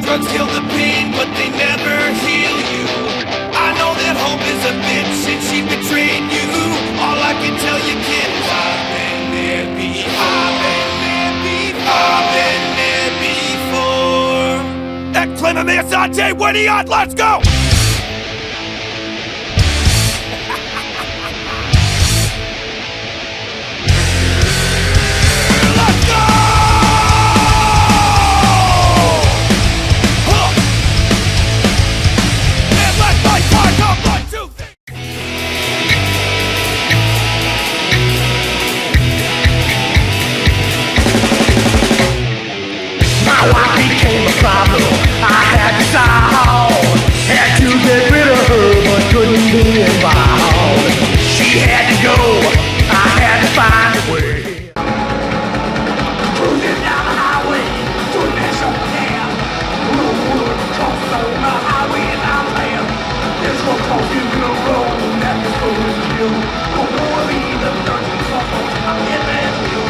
Drugs kill the pain, but they never heal you. I know that hope is a bitch and she betrayed you. All I can tell you, kid, is I've been there before. Exclaim me Asante, what are you on? Let's go! Had to get rid of her, but couldn't be involved. She had to go, I had to find a way. Cruising down the highway, doing that some damn. No wood, cross on the highway and I'm there. This one crossing the road, that was going to kill. Don't worry, the dirty trouble, I'm getting you.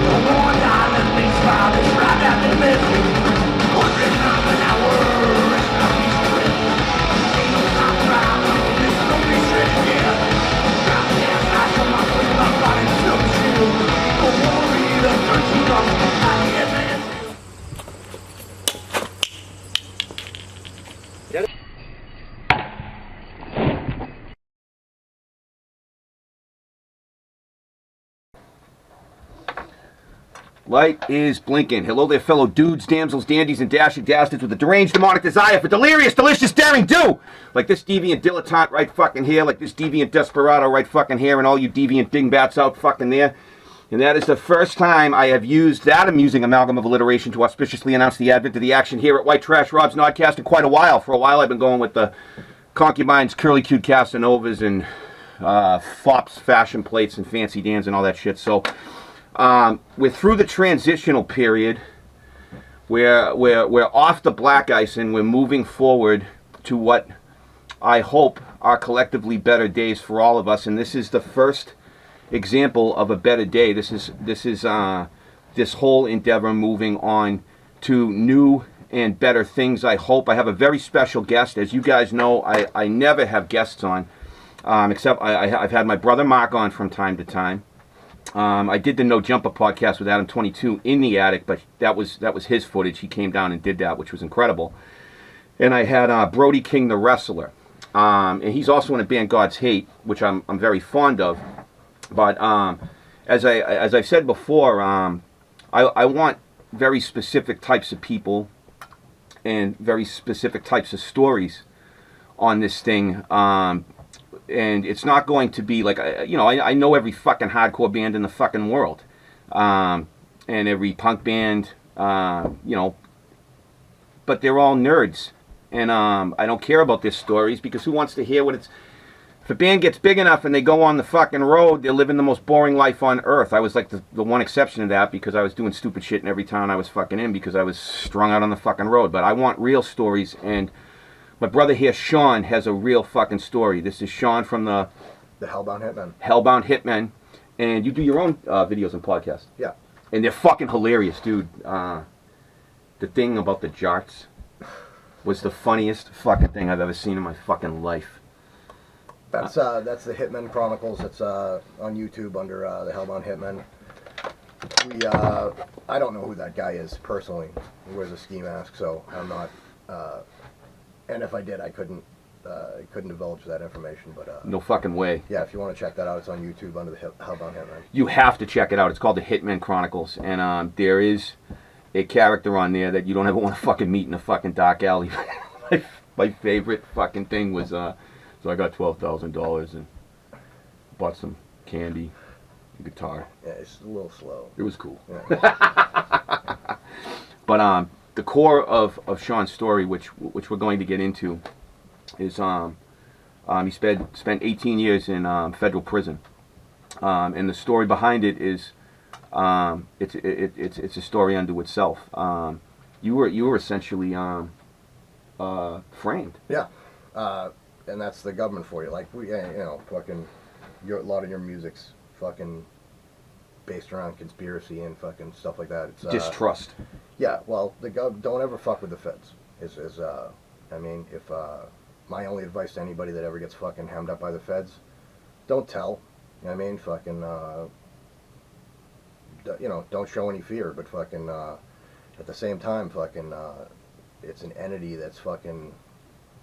Don't go on down the big spot, it's right out the middle. Light is blinking. Hello there, fellow dudes, damsels, dandies, and dashing dastards with a deranged demonic desire for delirious, delicious, daring do! Like this deviant dilettante right fucking here, like this deviant desperado right fucking here, and all you deviant dingbats out fucking there. And that is the first time I have used that amusing amalgam of alliteration to auspiciously announce the advent of the action here at White Trash Rob's Nodcast in quite a while. For a while I've been going with the concubines, curly cute Casanovas, and fops, fashion plates, and fancy Dans and all that shit. So we're through the transitional period. We're off the black ice and we're moving forward to what I hope are collectively better days for all of us. And this is the first example of a better day. This is this whole endeavor moving on to new and better things. I hope. I have a very special guest. As you guys know, I never have guests on, except I've had my brother Mark on from time to time. I did the No Jumper podcast with Adam 22 in the attic, but that was his footage. He came down and did that, which was incredible. And I had Brody King the Wrestler, and he's also in a band God's Hate, which I'm very fond of. But as I've said before, I want very specific types of people and very specific types of stories on this thing. And it's not going to be like, I know every fucking hardcore band in the fucking world, and every punk band, but they're all nerds, and I don't care about their stories, because who wants to hear what it's. If a band gets big enough and they go on the fucking road, they're living the most boring life on earth. I was like the one exception to that, because I was doing stupid shit in every town I was fucking in, because I was strung out on the fucking road. But I want real stories, and my brother here, Sean, has a real fucking story. This is Sean from the HELLBOUND HITMEN. HELLBOUND HITMEN. And you do your own videos and podcasts. Yeah. And they're fucking hilarious, dude. The thing about the jarts was the funniest fucking thing I've ever seen in my fucking life. That's the Hitmen Chronicles. It's on YouTube under the HELLBOUND HITMEN. I don't know who that guy is personally. He wears a ski mask, so I'm not. And if I did, I couldn't divulge that information. But no fucking way. Yeah, if you want to check that out, it's on YouTube under the HELLBOUND HITMEN. You have to check it out. It's called the Hitmen Chronicles, and there is a character on there that you don't ever want to fucking meet in a fucking dark alley. My favorite fucking thing was. So I got $12,000 and bought some candy, and guitar. Yeah, it's a little slow. It was cool. Yeah. But the core of Sean's story, which we're going to get into, is he spent 18 years in federal prison, and the story behind it is it's a story unto itself. You were essentially framed. Yeah. And that's the government for you. Like, fucking, a lot of your music's fucking based around conspiracy and fucking stuff like that. It's, Distrust. Yeah, well, don't ever fuck with the feds. I mean, if my only advice to anybody that ever gets fucking hemmed up by the feds, don't tell. You know what I mean? Fucking, you know, don't show any fear, but fucking, at the same time, fucking, it's an entity that's fucking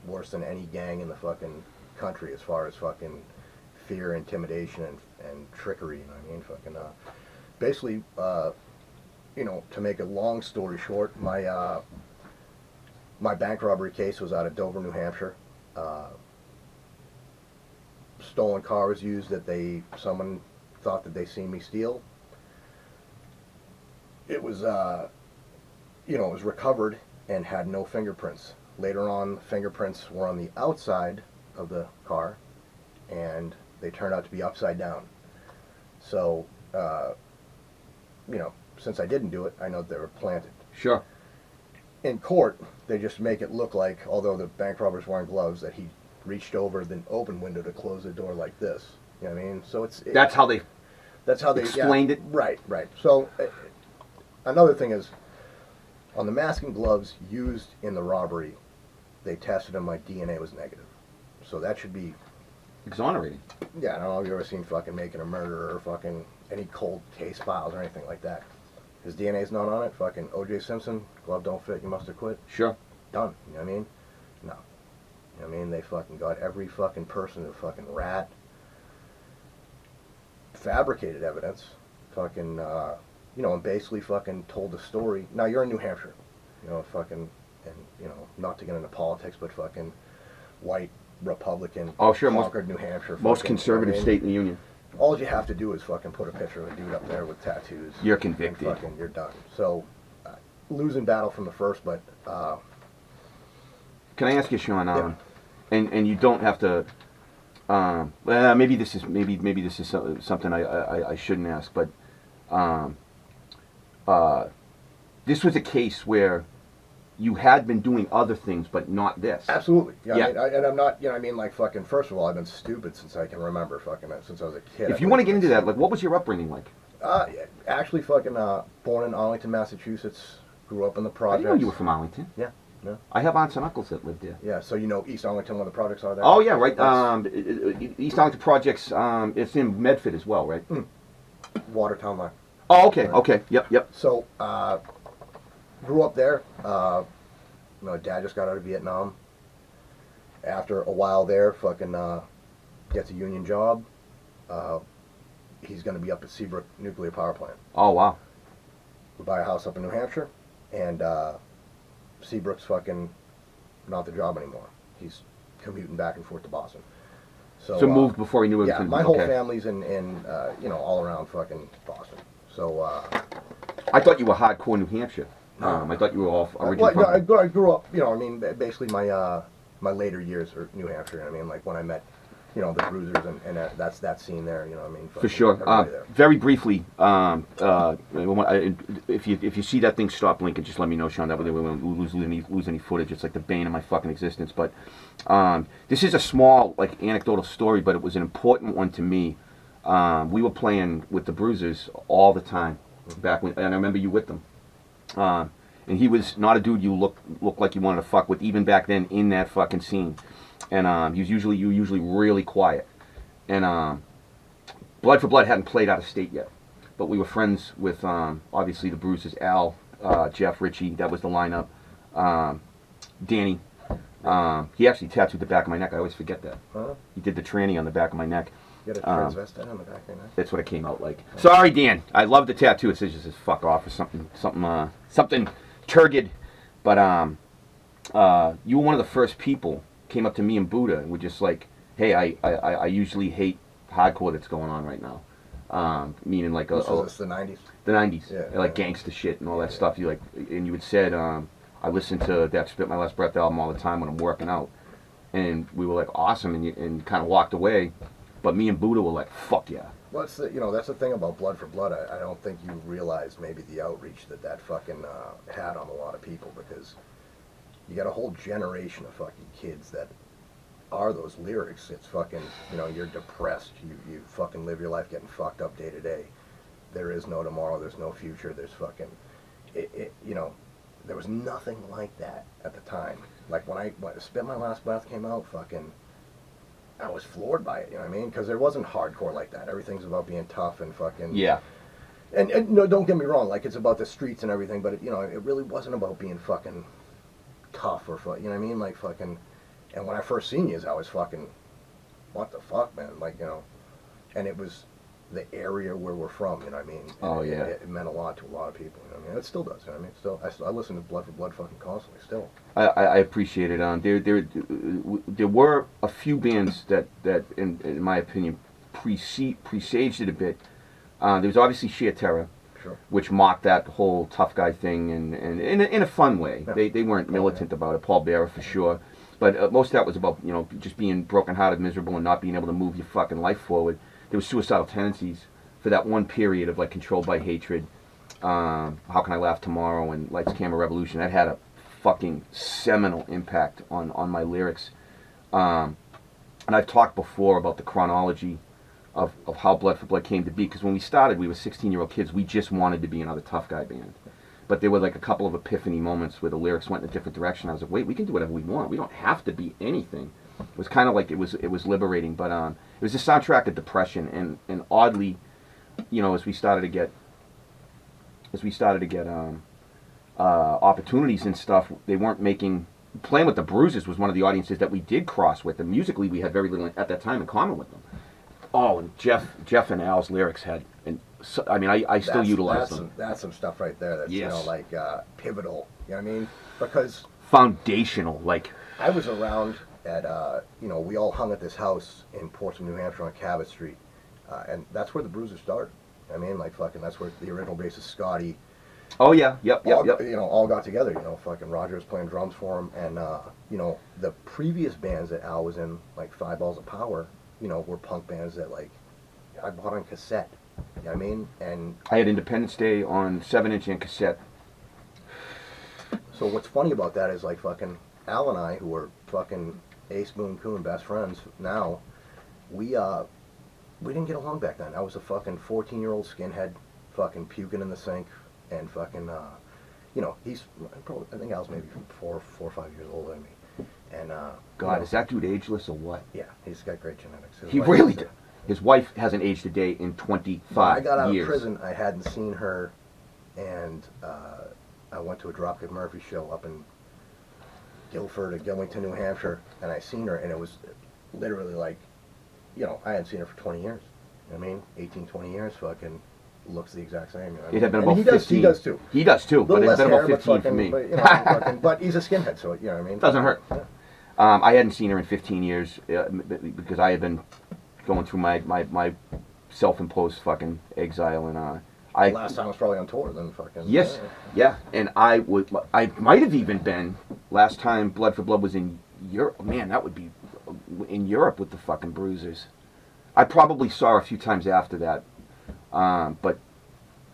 worse than any gang in the fucking country as far as fucking fear, intimidation, and trickery. You know what I mean? Fucking, basically, you know, to make a long story short, my bank robbery case was out of Dover, New Hampshire. Stolen car was used that someone thought that they seen me steal. It was, you know, it was recovered and had no fingerprints. Later on, fingerprints were on the outside of the car, and they turned out to be upside down. So, you know, since I didn't do it, I know they were planted. Sure. In court, they just make it look like, although the bank robber's wearing gloves, that he reached over the open window to close the door like this. You know what I mean? So That's how they explained yeah, it? Right, right. So, another thing is, on the mask and gloves used in the robbery, they tested and my DNA was negative. So that should be... exonerating. Yeah, I don't know if you've ever seen fucking Making a Murderer or fucking any cold case files or anything like that. His DNA's not on it. Fucking O.J. Simpson, glove don't fit, you must have quit. Sure. Done. You know what I mean? No. You know what I mean? They fucking got every fucking person, a fucking rat. Fabricated evidence. Fucking, you know, and basically fucking told the story. Now, you're in New Hampshire. You know, fucking, and, you know, not to get into politics, but fucking white Republican conquered New Hampshire. Most fucking, conservative state in the union. All you have to do is fucking put a picture of a dude up there with tattoos. You're convicted. And fucking, you're done. So, losing battle from the first, but... Can I ask you, Sean? Yeah. And you don't have to. Well, maybe this is something I shouldn't ask, but this was a case where you had been doing other things, but not this. Absolutely. Yeah. Yeah. I mean, and I'm not, you know, I mean, like, fucking, first of all, I've been stupid since I can remember, fucking, since I was a kid. If you want to get into that, like, what was your upbringing like? Actually, fucking, born in Arlington, Massachusetts, grew up in the I projects. didn't know you were from Arlington. Yeah. Yeah. I have aunts and uncles that lived there. Yeah, so you know East Arlington, where the projects are there? Oh, yeah, right. East Arlington Projects, it's in Medford as well, right? Watertown line. Oh, okay, okay. Yep. So, grew up there. My dad just got out of Vietnam. After a while there, fucking gets a union job. He's going to be up at Seabrook Nuclear Power Plant. Oh, wow. We buy a house up in New Hampshire, and Seabrook's fucking not the job anymore. He's commuting back and forth to Boston. So moved before he knew everything. Yeah, my whole family's in you know, all around fucking Boston. So I thought you were hardcore New Hampshire. I thought you were all originally well, no, I grew up, you know, I mean, basically my my later years are New Hampshire. You know what I mean, like when I met, you know, the Bruisers and that's that scene there. You know what I mean? For sure. Very briefly, if you see that thing stop blinking, just let me know, Sean. That way we won't lose any footage. It's like the bane of my fucking existence. But this is a small, like, anecdotal story, but it was an important one to me. We were playing with the Bruisers all the time back when, and I remember you with them. And he was not a dude you looked like you wanted to fuck with, even back then in that fucking scene. And he was usually really quiet. And Blood for Blood hadn't played out of state yet, but we were friends with obviously the Bruisers, Al, Jeff, Richie. That was the lineup. Danny. He actually tattooed the back of my neck. I always forget that. Huh? He did the tranny on the back of my neck. You got a transvestite on the back of your neck? That's what it came out like. Sorry, Dan. I love the tattoo. It says just fuck off or something turgid. But you were one of the first people came up to me and Buddha and were just like, hey, I usually hate hardcore that's going on right now. Meaning like this was the 90s? The 90s. Yeah, like gangsta shit and all that stuff. You like, and you had said, I listen to that Spit My Last Breath album all the time when I'm working out. And we were like, awesome, and kind of walked away. But me and Buddha were like, fuck yeah. Well, that's the thing about Blood for Blood. I don't think you realize maybe the outreach that fucking had on a lot of people, because you got a whole generation of fucking kids that are those lyrics. It's fucking, you know, you're depressed. You fucking live your life getting fucked up day to day. there is no tomorrow, there's no future, there's fucking, you know, there was nothing like that at the time. Like when Spit My Last Breath came out, fucking, I was floored by it, you know what I mean? Because there wasn't hardcore like that. Everything's about being tough and fucking... Yeah. And no, don't get me wrong, like it's about the streets and everything, but you know, it really wasn't about being fucking tough or you know what I mean? Like fucking, and when I first seen you, I was fucking, what the fuck, man? Like, you know, and it was the area where we're from, you know what I mean? Oh, and yeah. It meant a lot to a lot of people, you know what I mean? It still does, you know what I mean? Still, I listen to Blood for Blood fucking constantly, still. I appreciate it. There were a few bands that in my opinion, presaged it a bit. There was obviously Sheer Terror, Sure. which mocked that whole tough guy thing, and in a fun way. Yeah. They weren't militant about it. Paul Bearer for sure, but most of that was about, you know, just being brokenhearted, miserable, and not being able to move your fucking life forward. There was suicidal tendencies for that one period of like Controlled by Hatred, How Can I Laugh Tomorrow, and Lights Camera Revolution. That had a fucking seminal impact on my lyrics. And I've talked before about the chronology of how Blood for Blood came to be, because when we started, we were 16-year-old kids. We just wanted to be another tough guy band. But there were like a couple of epiphany moments where the lyrics went in a different direction. I was like, wait, we can do whatever we want. We don't have to be anything. It was kind of like it was liberating, but it was a soundtrack of depression, and oddly, you know, as we started to get opportunities and stuff, they weren't playing with the Bruisers was one of the audiences that we did cross with, and musically we had very little at that time in common with them. Oh, and Jeff and Al's lyrics had, and so, I mean, I still utilize them. That's some stuff right there that's, Yes. you know, like pivotal, you know what I mean? Because Foundational, like. I was around at, you know, we all hung at this house in Portsmouth, New Hampshire on Cabot Street, and that's where the Bruisers started. I mean, like fucking, that's where the original bassist Scotty, Oh yeah, yep. you know, all got together, you know, fucking Roger was playing drums for him, and, you know, the previous bands that Al was in, like Five Balls of Power, you know, were punk bands that, like, I bought on cassette, you know what I mean? And I had Independence Day on 7-inch and cassette. so what's funny about that is, like, fucking Al and I, who were fucking Ace Boone Coon best friends now, we didn't get along back then. I was a fucking 14-year-old skinhead, fucking puking in the sink, and fucking, you know, he's probably, I think Al's maybe 4 or 5 years older than me. And, God, you know, is that dude ageless or what? yeah, he's got great genetics. His He wife really is- did. His wife hasn't aged a day in 25 When I got out years. of prison, I hadn't seen her, and I went to a Dropkick Murphys show up in Guilford or Gilmington, New Hampshire, and I seen her, and it was literally like, you know, I hadn't seen her for 20 years. You know what I mean? 18, 20 years, fucking looks the exact same. You know what I It mean? had been And about 15. He does too. He does too, but Little it's less been about hair, but 15 for fucking, me. but, you know, fucking, but he's a skinhead, so you know what I mean? Doesn't hurt. Yeah. I hadn't seen her in 15 years because I had been going through my self-imposed fucking exile, and Last time I was probably on tour, then fucking. Yes, yeah, and I might have even been last time Blood for Blood was in Europe. Man, that would be in Europe with the fucking Bruisers. I probably saw her a few times after that, but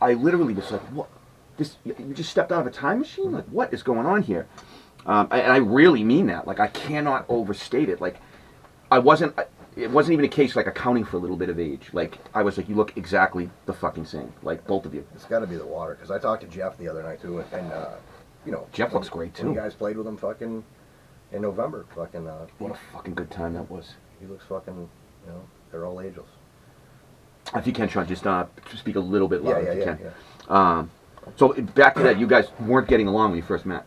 I literally was like, "What? This? You just stepped out of a time machine? Like, what is going on here?" And I really mean that. Like, I cannot overstate it. Like, it wasn't even a case like accounting for a little bit of age. Like, I was like, you look exactly the fucking same. Like, both of you. It's got to be the water, because I talked to Jeff the other night too, and you know, Jeff looks great when too. you guys played with him fucking in November, fucking. What a fucking good time that was. He looks fucking, you know, they're all ageless. If you can, Sean, just speak a little bit louder if you can. Yeah. So back to that, you guys weren't getting along when you first met.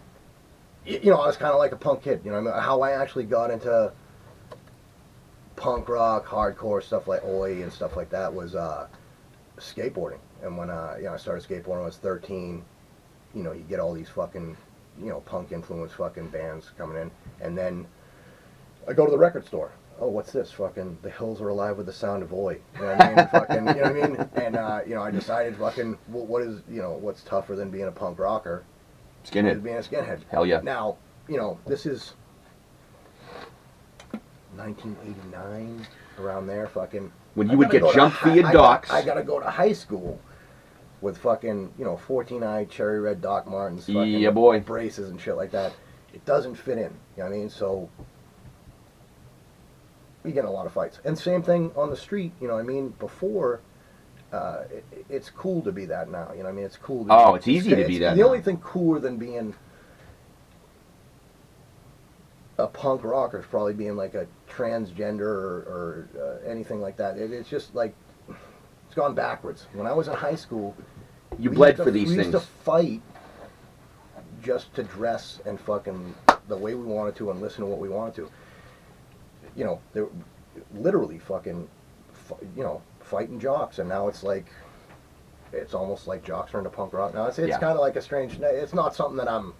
You know, I was kind of like a punk kid. You know, how I actually got into punk rock, hardcore stuff like Oi and stuff like that was skateboarding. And when you know, I started skateboarding when I was 13. You know, you get all these fucking, you know, punk influenced fucking bands coming in, and then I go to the record store. Oh, what's this? Fucking The Hills Are Alive with the Sound of Oi. You know what I mean? Fucking, you know what I mean? And you know, I decided fucking, what is, you know, what's tougher than being a punk rocker? Skinhead. Being a skinhead. Hell yeah. Now, you know, this is 1989, around there, fucking. When you would get jumped for your docs. I gotta go to high school with fucking, you know, 14-eyed cherry red Doc Martens, fucking Yeah, boy. braces and shit like that. It doesn't fit in, you know what I mean? So, you get in a lot of fights. And same thing on the street, you know what I mean? Before, it's cool to be that now. You know what I mean? It's cool. It's easy to be that The now. only thing cooler than being a punk rocker is probably being like a transgender or anything like that. It's just like it's gone backwards. When I was in high school, You bled for these we things. used to fight just to dress and fucking the way we wanted to and listen to what we wanted to. You know, they were literally fucking, fighting jocks, and now it's like, it's almost like jocks are into punk rock now. It's Yeah. kind of like a strange. It's not something that I'm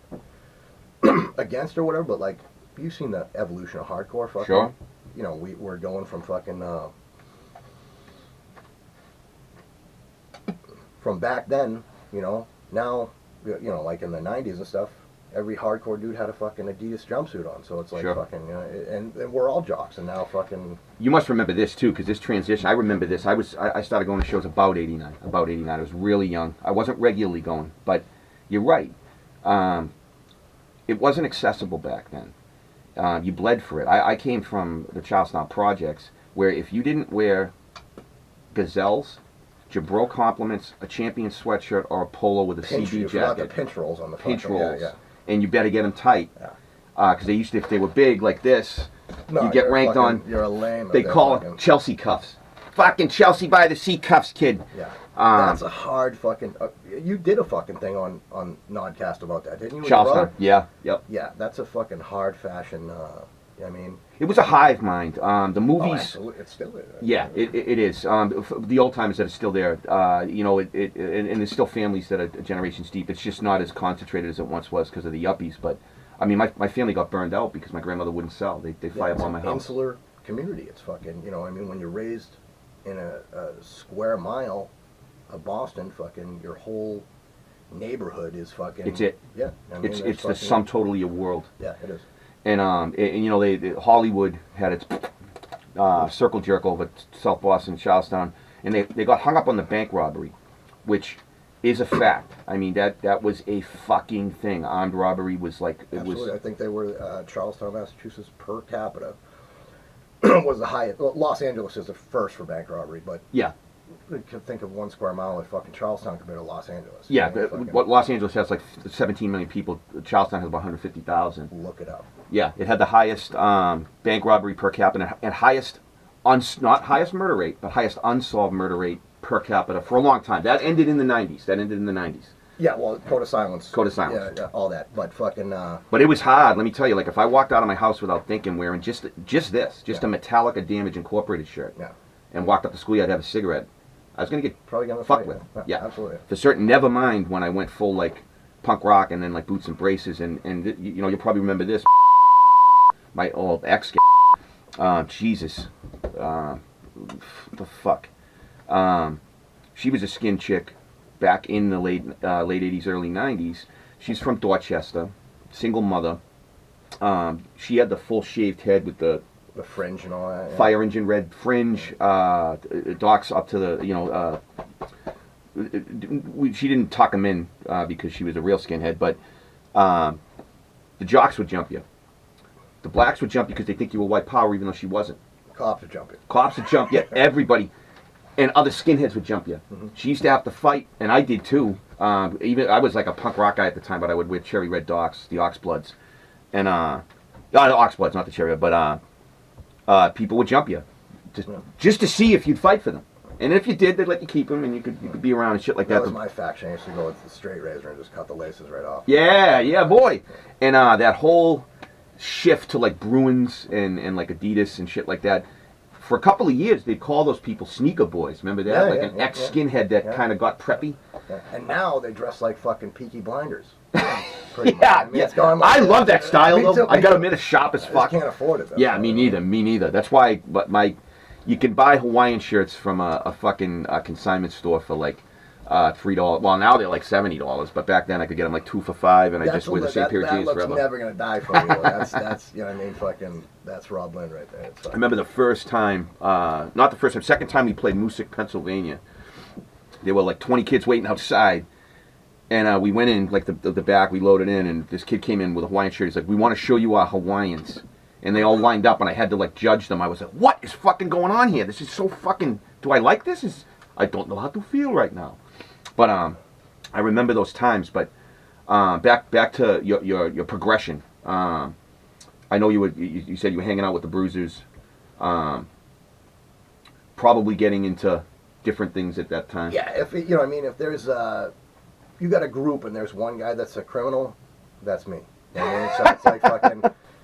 against or whatever, but like, you've seen the evolution of hardcore. Fucking, Sure. You know, we're going from fucking from back then. You know, now, you know, like in the 90s and stuff, every hardcore dude had a fucking Adidas jumpsuit on, so it's like Sure. fucking, and we're all jocks, and now fucking. You must remember this too, because this transition, I remember this. I started going to shows about 89. About 89. I was really young. I wasn't regularly going, but you're right. It wasn't accessible back then. You bled for it. I came from the Charlestown projects, where if you didn't wear Gazelles, Jabro compliments, a Champion sweatshirt, or a polo with a CB You forgot the jacket, pinch rolls on the pinch fucking- rolls, Yeah, and you better get them tight, yeah. because they used to, if they were big like this, No, you get you're ranked fucking- on. You're a lame. They they're call fucking- it Chelsea cuffs. Fucking Chelsea by the sea cuffs, kid. Yeah. Um, That's a hard fucking. You did a fucking thing on Nodcast about that, didn't you? with your Charlestown. brother? Yeah. Yep. Yeah, that's a fucking hard fashion. I mean, It was a hive mind. The movies. absolutely, it's still is. Yeah, it is. The old timers that are still there, you know, and there's still families that are generations deep. It's just not as concentrated as it once was because of the yuppies. But, I mean, my family got burned out because my grandmother wouldn't sell. They Yeah, fireball my it's an house. insular community. It's fucking, you know, I mean, when you're raised in a square mile of Boston, fucking your whole neighborhood is fucking. It's it. Yeah, I mean, It's there's the fucking- sum total of your world. Yeah, it is. And you know, Hollywood had its circle jerk over South Boston, Charlestown, and they got hung up on the bank robbery, which is a fact. I mean, that was a fucking thing. Armed robbery was like it Absolutely. I was. think they were Charlestown, Massachusetts per capita was the highest. Well, Los Angeles is the first for bank robbery, but Yeah, you could think of 1 square mile of fucking Charlestown compared to Los Angeles. yeah. You know, fucking What Los Angeles has like 17 million people. Charlestown has about 150,000. look it up. Yeah, it had the highest bank robbery per capita and highest, not highest murder rate, but highest unsolved murder rate per capita for a long time. That ended in the 90s. Yeah, well, Code of Silence. Code of Silence. Yeah, all that. But fucking, But it was hard, let me tell you. Like, if I walked out of my house without thinking, wearing just a Metallica Damage Incorporated shirt, yeah, and walked up to school, I'd have a cigarette. I was going to get probably gonna fucked fight. with. Yeah, Yeah, absolutely. for certain. Never mind when I went full, like, punk rock and then, like, boots and braces. And you know, you'll probably remember this. My old ex, Jesus. The fuck. She was a skin chick back in the late 80s, early 90s. She's from Dorchester, single mother. She had the full shaved head with the The fringe and all that. Yeah. fire engine red fringe, docks up to the, you know, she didn't tuck them in because she was a real skinhead, but the jocks would jump you. The blacks would jump you because they think you were white power even though she wasn't. Cops are jumping. Cops would jump you, everybody. And other skinheads would jump you. She used to have to fight, and I did too. Even I was like a punk rock guy at the time, but I would wear cherry red docks, the Oxbloods. And, the Oxbloods, not the cherry red, but people would jump you. Just to see if you'd fight for them. And if you did, they'd let you keep them, and you could be around and shit like that. That was my faction. I used to go with the straight razor and just cut the laces right off. Yeah, boy. And that whole shift to like Bruins and like Adidas and shit like that. For a couple of years, they'd call those people sneaker boys. Remember that? Yeah, like yeah, an yeah, ex-skinhead that kind of got preppy. Yeah. And now they dress like fucking Peaky Blinders. Pretty much. Yeah, I mean, it's gone I like love that style, Me though. too, I me gotta too. admit, it's sharp as I just fuck. can't afford it, though. Yeah, me neither. That's why, but you can buy Hawaiian shirts from a fucking consignment store for like $3. Well, now they're like $70, but back then I could get them like 2 for $5, and I just wear the same pair of jeans that looks forever. never gonna die for you. That's you know what I mean. Fucking that's Rob Lynn right there. It's I remember the first time, not the first time, second time we played Moosic, Pennsylvania. There were like 20 kids waiting outside, and we went in like the back. We loaded in, and this kid came in with a Hawaiian shirt. He's like, "We want to show you our Hawaiians," and they all lined up, and I had to like judge them. I was like, "What is fucking going on here? This is so fucking. Do I like this? I don't know how to feel right now. But I remember those times. But back to your progression. I know you said you were hanging out with the Bruisers. Probably getting into different things at that time. Yeah, if you know, what I mean, if there's you got a group and there's one guy that's a criminal, that's me. You know what I mean? So it's like fucking,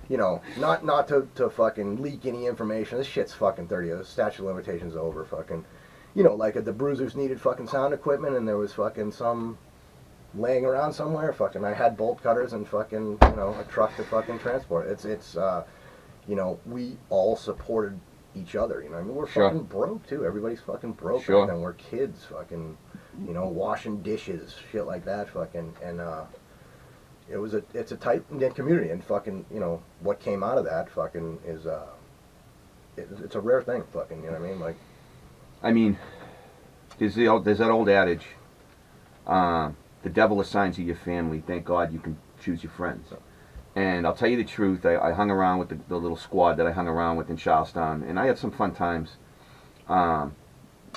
you know, not to fucking leak any information. This shit's fucking 30. The statute of limitations over. Fucking, you know, like if the Bruisers needed fucking sound equipment and there was fucking some laying around somewhere, fucking, I had bolt cutters and fucking, you know, a truck to fucking transport. It's you know, we all supported each other, you know. I mean, we're fucking broke too. Everybody's fucking broke. Sure. And we're kids, fucking, you know, washing dishes, shit like that, fucking, and it's a tight knit community, and fucking, you know, what came out of that, fucking, is it's a rare thing, fucking, you know what I mean? Like, I mean, there's that old adage, the devil assigns you your family. Thank God you can choose your friends. And I'll tell you the truth, I hung around with the little squad that I hung around with in Charlestown, and I had some fun times.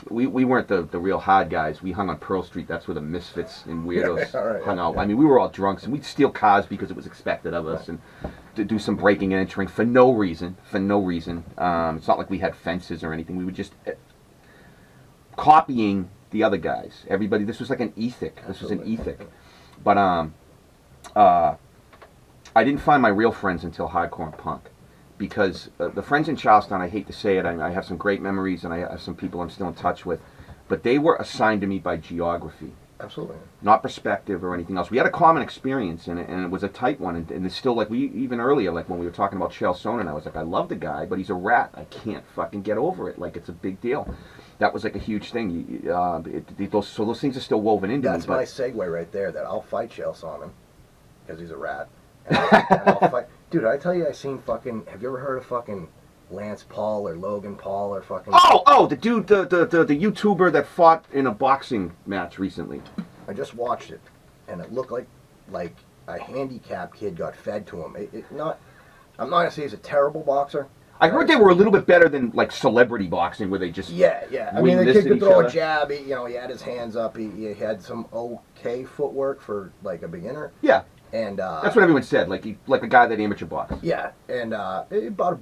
We weren't the real hard guys. We hung on Pearl Street. That's where the misfits and weirdos hung out. I mean, we were all drunks, and we'd steal cars because it was expected of us, and to do some breaking and entering for no reason. For no reason. It's not like we had fences or anything. We were just copying the other guys. Everybody. This was like an ethic. This was an ethic. But I didn't find my real friends until hardcore and punk. Because the friends in Charlestown, I hate to say it, I have some great memories, and I have some people I'm still in touch with, but they were assigned to me by geography. absolutely. Not perspective or anything else. We had a common experience, and it was a tight one, and it's still, like, even earlier, like when we were talking about Shell Sonnen, I was like, I love the guy, but he's a rat. I can't fucking get over it. Like, it's a big deal. That was like a huge thing. So those things are still woven into me. That's my segue right there, that I'll fight Shell Sonnen, because he's a rat. And I'll fight. Dude, I tell you, I seen fucking. Have you ever heard of fucking Lance Paul or Logan Paul or fucking? Oh, the dude, the YouTuber that fought in a boxing match recently. I just watched it, and it looked like a handicapped kid got fed to him. I'm not gonna say he's a terrible boxer. I heard they were a little bit better than like celebrity boxing, where they just yeah. I mean, the kid could throw a jab. He had his hands up. He had some okay footwork for like a beginner. Yeah. And that's what everyone said, like a guy that amateur boxed. Yeah, and about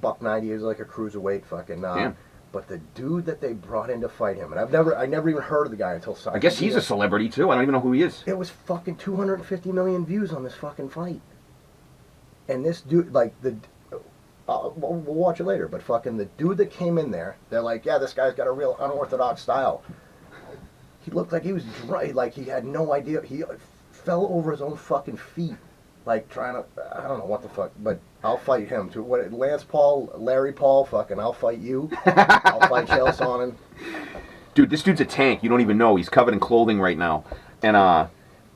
$190. He was like a cruiserweight, fucking. Damn. But the dude that they brought in to fight him, and I never even heard of the guy until Sunday. I guess he's a celebrity too. I don't even know who he is. It was fucking 250 million views on this fucking fight, and this dude, like we'll watch it later. But fucking the dude that came in there, they're like, yeah, this guy's got a real unorthodox style. He looked like he was dry, like he had no idea. He fell over his own fucking feet, like trying to, I don't know what the fuck, but I'll fight him too. What, Lance Paul, Larry Paul, fucking, I'll fight you. I'll fight Shell Sonnen. Dude, this dude's a tank. You don't even know. He's covered in clothing right now, and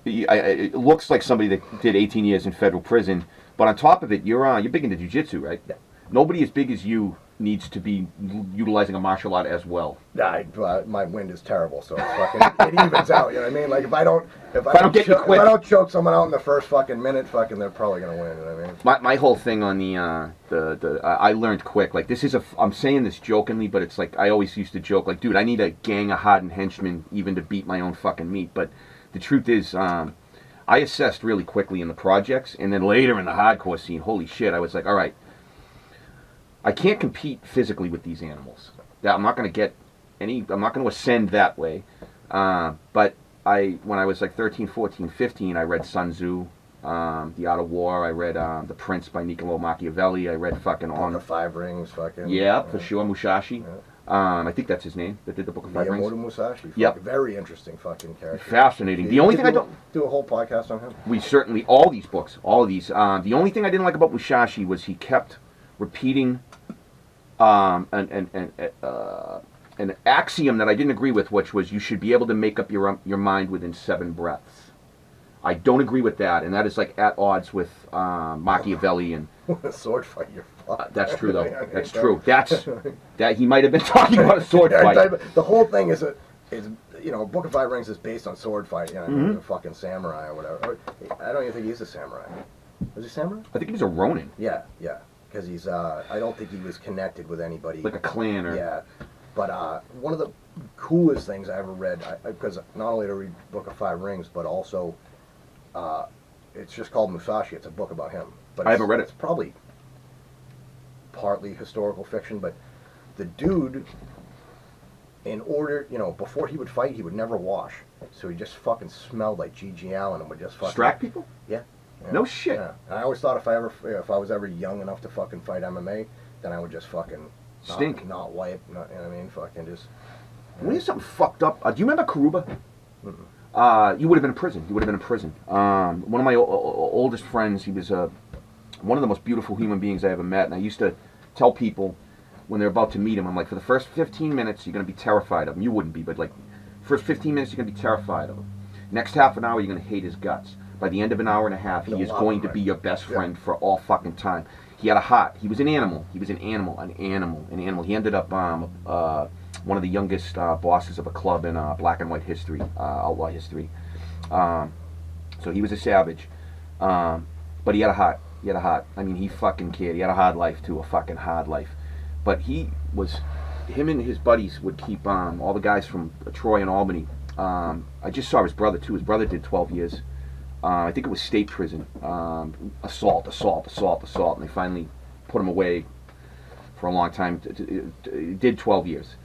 it looks like somebody that did 18 years in federal prison. But on top of it, you're big into jiu-jitsu, right? Yeah. Nobody as big as you needs to be utilizing a martial art as well. My wind is terrible, so it's fucking, it evens out. You know what I mean? Like if I don't choke someone out in the first fucking minute, fucking, they're probably gonna win. You know what I mean? My whole thing on I learned quick. Like this is I'm saying this jokingly, but it's like I always used to joke. Like, dude, I need a gang of hardened henchmen even to beat my own fucking meat. But the truth is, I assessed really quickly in the projects, and then later in the hardcore scene. Holy shit! I was like, all right. I can't compete physically with these animals. I'm not going to ascend that way. But when I was like 13, 14, 15, I read Sun Tzu, The Art of War. I read The Prince by Niccolo Machiavelli. I read fucking Book of Five Rings, fucking. Yeah, for sure, Musashi. Yeah. I think that's his name, that did the Book of Five Rings. Musashi. Yep. Very interesting fucking character. Fascinating. The only thing I don't... Do a whole podcast on him? We certainly... All these books. All of these. The only thing I didn't like about Musashi was he kept repeating an axiom that I didn't agree with, which was you should be able to make up your mind within 7 breaths. I don't agree with that, and that is like at odds with Machiavelli and. A sword fight, you're fucked. That's true, though. That's true. That he might have been talking about a sword fight. The whole thing is Book of Five Rings is based on sword fight. You know, a fucking samurai or whatever. I don't even think he's a samurai. Was he a samurai? I think he was a Ronin. Yeah. Because he's, I don't think he was connected with anybody. Like a clan or... Yeah. But one of the coolest things I ever read, because not only to read Book of Five Rings, but also it's just called Musashi. It's a book about him. But I haven't read it. It's probably partly historical fiction, but the dude, in order, you know, before he would fight, he would never wash. So he just fucking smelled like G.G. Allen and would just fucking... Distract people? Yeah. No shit. Yeah. And I always thought if I was ever young enough to fucking fight MMA, then I would just fucking... Stink. Not wipe, not, you know what I mean? Fucking just... When you something fucked up, do you remember Karuba? You would have been in prison. You would have been in prison. One of my oldest friends, he was one of the most beautiful human beings I ever met, and I used to tell people when they're about to meet him, I'm like, for the first 15 minutes, you're going to be terrified of him. You wouldn't be, but like, first 15 minutes, you're going to be terrified of him. Next half an hour, you're going to hate his guts. By the end of an hour and a half, he is going to be your best friend for all fucking time. He had a heart. He was an animal. He was an animal. He ended up one of the youngest bosses of a club in black and white history, outlaw history. So he was a savage. But he had a heart. I mean, he fucking cared. He had a hard life, too, a fucking hard life. But him and his buddies would keep all the guys from Troy and Albany. I just saw his brother, too. His brother did 12 years. I think it was state prison. Assault. And they finally put him away for a long time. He did 12 years.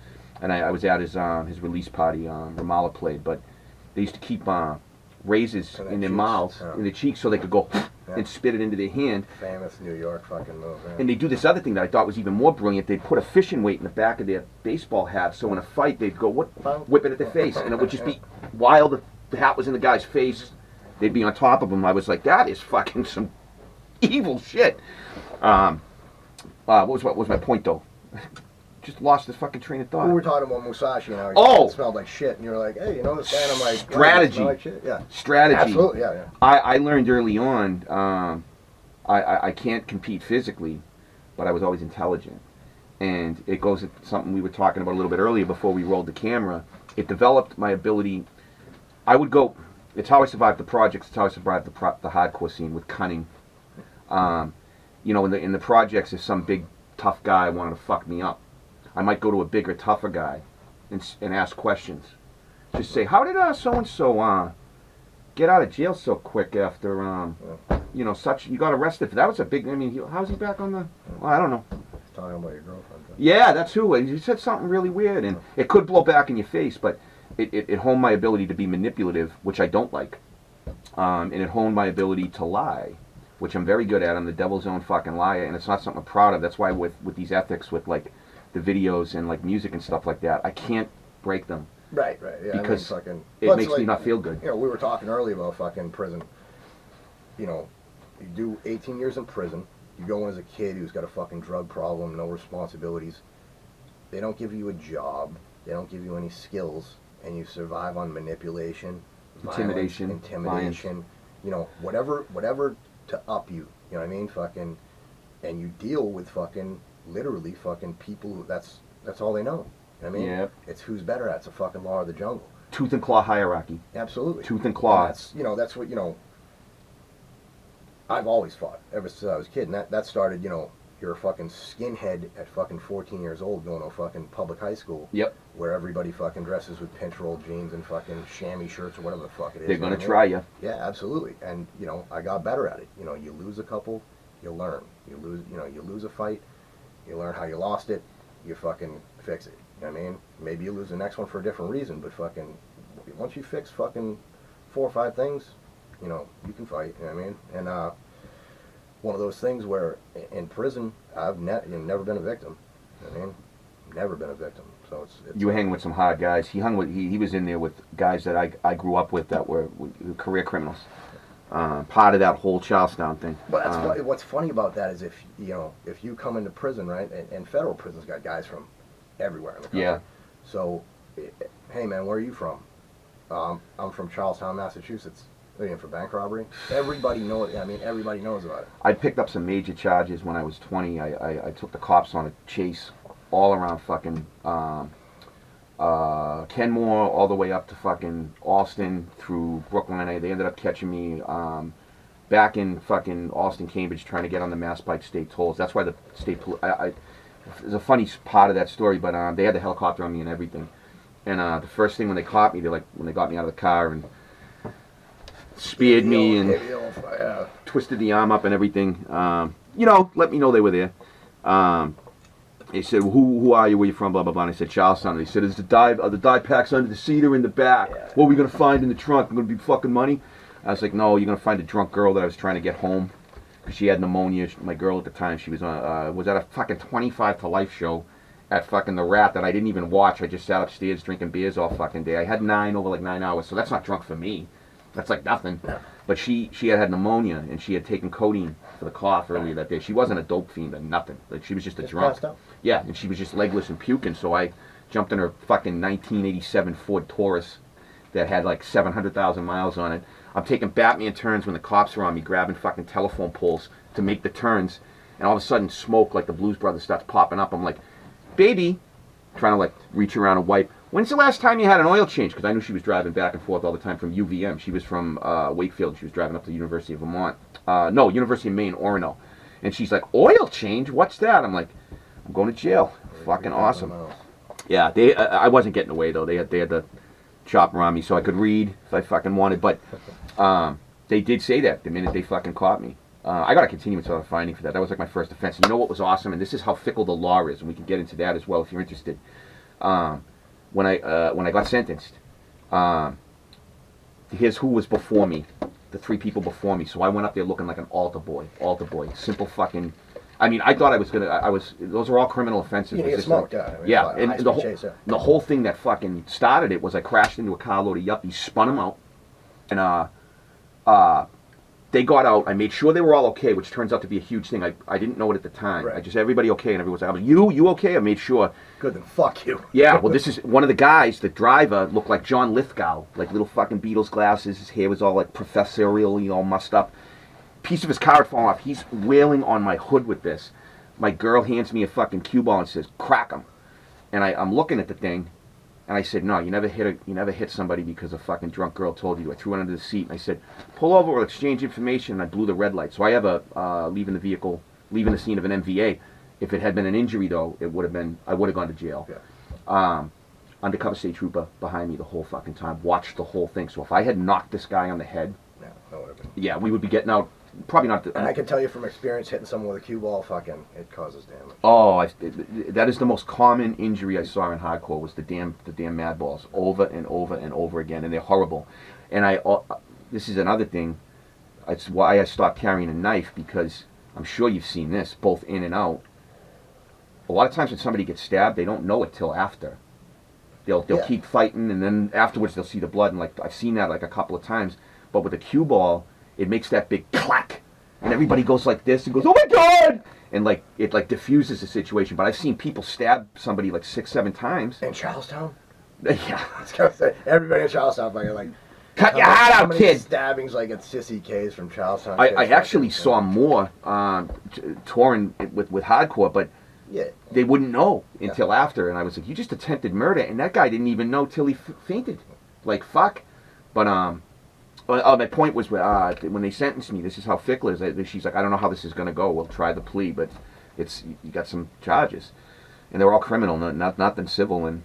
And I was at his release party. Ramallah played. But they used to keep razors in their mouths, in their cheeks, so they could go and spit it into their hand. Famous New York fucking move. Yeah. And they do this other thing that I thought was even more brilliant. They'd put a fishing weight in the back of their baseball hat, so in a fight they'd go whip it at their face, and it would just be while the hat was in the guy's face, they'd be on top of him. I was like, that is fucking some evil shit. What was my point though? Just lost this fucking train of thought. We were talking about Musashi, you know. It smelled like shit, and you were like, hey, you know this guy? And I'm like, strategy. Like shit? Yeah. Strategy. Absolutely, yeah. I learned early on, I can't compete physically, but I was always intelligent. And it goes to something we were talking about a little bit earlier before we rolled the camera. It developed my ability. I would go, it's how I survived the projects, it's how I survived the hardcore scene with cunning. You know, in the projects, if some big, tough guy wanted to fuck me up, I might go to a bigger, tougher guy and ask questions. Just say, how did so-and-so get out of jail so quick after, you know, you got arrested? That was a big, I mean, how's he back on the, well, I don't know. Talking about your girlfriend. Yeah, that's who. He said something really weird, and it could blow back in your face, but it honed my ability to be manipulative, which I don't like. And it honed my ability to lie, which I'm very good at. I'm the devil's own fucking liar, and it's not something I'm proud of. That's why with these ethics, with like the videos and like music and stuff like that, I can't break them. Right, yeah. Because I mean, it makes me not feel good. You know, we were talking earlier about fucking prison. You know, you do 18 years in prison, you go in as a kid who's got a fucking drug problem, no responsibilities. They don't give you a job, they don't give you any skills, and you survive on manipulation, intimidation, violence, you know, whatever to up you, you know what I mean? Fucking, and you deal with fucking, literally fucking people who, that's all they know. You know what I mean? Yep. It's who's better at. It's a fucking law of the jungle. Tooth and claw hierarchy. Absolutely. Tooth and claw. And that's what, you know, I've always fought ever since I was a kid. And that started, you know, you're a fucking skinhead at fucking 14 years old going to a fucking public high school. Yep. Where everybody fucking dresses with pinch roll jeans and fucking chamois shirts or whatever the fuck it is. They're going to try you. Yeah, absolutely. And, you know, I got better at it. You know, you lose a couple, you learn. You lose a fight, you learn how you lost it, you fucking fix it. You know what I mean? Maybe you lose the next one for a different reason, but fucking, once you fix fucking 4 or 5 things, you know, you can fight. You know what I mean? And one of those things where in prison, I've never been a victim. You know what I mean? Never been a victim. So it's you were hanging with some hard guys. He was in there with guys that I grew up with that were career criminals. Part of that whole Charlestown thing. But what's funny about that is if you come into prison, right, and federal prison's got guys from everywhere in the country. Yeah. So, hey man, where are you from? I'm from Charlestown, Massachusetts. Are you in for bank robbery? Everybody knows. I mean, everybody knows about it. I picked up some major charges when I was 20. I took the cops on a chase all around fucking Kenmore, all the way up to fucking Alston through Brookline. They ended up catching me back in fucking Alston, Cambridge, trying to get on the Mass Pike state tolls. That's why the state police. There's a funny part of that story, but they had the helicopter on me and everything. And the first thing when they caught me, when they got me out of the car and speared me and twisted the arm up and everything, you know, let me know they were there. They said, well, who are you, where you from, blah, blah, blah. And I said, Charlestown. And they said, are the dye packs under the seat or in the back? Yeah. What are we going to find in the trunk? I'm going to be fucking money? I was like, no, you're going to find a drunk girl that I was trying to get home. Because she had pneumonia. My girl at the time, she was at a fucking 25 to Life show at fucking the Rat that I didn't even watch. I just sat upstairs drinking beers all fucking day. I had 9 over like 9 hours, so that's not drunk for me. That's like nothing. Yeah. But she had pneumonia, and she had taken codeine for the cough earlier that day. She wasn't a dope fiend or nothing. Like, she was just a drunk. Yeah, and she was just legless and puking, so I jumped in her fucking 1987 Ford Taurus that had like 700,000 miles on it. I'm taking Batman turns when the cops are on me, grabbing fucking telephone poles to make the turns, and all of a sudden smoke like the Blues Brothers starts popping up. I'm like, baby, trying to like reach around and wipe. When's the last time you had an oil change? Because I knew she was driving back and forth all the time from UVM. She was from Wakefield. She was driving up to the University of Vermont. No, University of Maine, Orono. And she's like, oil change? What's that? I'm like, I'm going to jail. Fucking awesome. Yeah, I wasn't getting away though. They had the chopper on me so I could read if I fucking wanted. But they did say that the minute they fucking caught me. I got a continuance of a finding for that. That was like my first offense. And you know what was awesome? And this is how fickle the law is, and we can get into that as well if you're interested. When I got sentenced, here's who was before me, the 3 people before me. So I went up there looking like an altar boy, simple fucking. I mean, I thought I was gonna. Those are all criminal offenses. You get smoked out. I mean, yeah, and the whole thing that fucking started it was I crashed into a carload of yuppies, spun them out, and they got out. I made sure they were all okay, which turns out to be a huge thing. I didn't know it at the time. Right. I just, everybody okay, and everyone was like, you okay? I made sure. Good, then fuck you. Yeah, well, this is one of the guys, the driver, looked like John Lithgow, like little fucking Beatles glasses. His hair was all like professorially all mussed up. Piece of his car had fallen off. He's wailing on my hood with this. My girl hands me a fucking cue ball and says, crack him. And I'm looking at the thing, and I said, no, you never hit somebody because a fucking drunk girl told you to. I threw it under the seat, and I said, pull over, we'll exchange information, and I blew the red light. So I have a leaving the scene of an MVA. If it had been an injury, though, I would have gone to jail. Yeah. Undercover state trooper behind me the whole fucking time, watched the whole thing. So if I had knocked this guy on the head, yeah, we would be getting out. Probably not. And I can tell you from experience, hitting someone with a cue ball, fucking, it causes damage. Oh, that is the most common injury I saw in hardcore, was the damn mad balls, over and over and over again, and they're horrible. And this is another thing. It's why I stopped carrying a knife, because I'm sure you've seen this, both in and out. A lot of times when somebody gets stabbed, they don't know it till after. They'll keep fighting, and then afterwards they'll see the blood, and like I've seen that like a couple of times. But with a cue ball, it makes that big clack, and everybody goes like this and goes, oh my god, and like it like diffuses the situation. But I've seen people stab somebody like 6, 7 times. In Charlestown? Yeah. I was gonna say, everybody in Charlestown, like cut your heart out, kid. Stabbings like at Sissy K's from Charlestown. I actually saw more touring with hardcore, but yeah, they wouldn't know until after, and I was like, you just attempted murder, and that guy didn't even know till he fainted. Like, fuck. But my point was, when they sentenced me, this is how fickle it is. She's like, I don't know how this is going to go. We'll try the plea, but you got some charges, and they're all criminal, nothing civil. And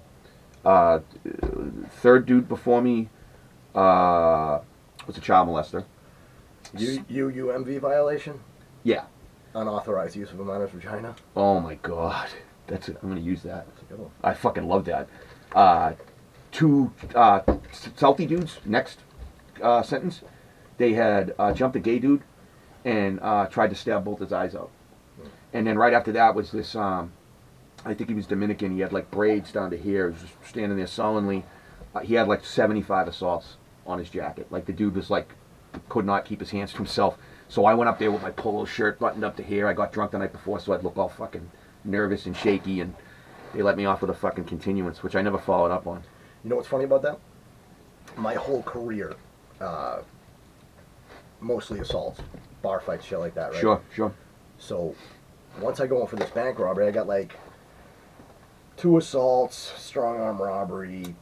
third dude before me was a child molester. UMV violation? Yeah. Unauthorized use of a minor's vagina? Oh my god, I'm going to use that. That's a good one. I fucking love that. 2 Southie dudes, next sentence, they had jumped a gay dude and tried to stab both his eyes out. And then right after that was this, I think he was Dominican, he had like braids down to here, he was just standing there sullenly. He had like 75 assaults on his jacket. Like the dude was like, could not keep his hands to himself. So I went up there with my polo shirt buttoned up to here. I got drunk the night before, so I'd look all fucking nervous and shaky, and they let me off with a fucking continuance, which I never followed up on. You know what's funny about that? My whole career, mostly assaults, bar fights, shit like that, right? Sure. So once I go in for this bank robbery, I got like 2 assaults, strong arm robbery,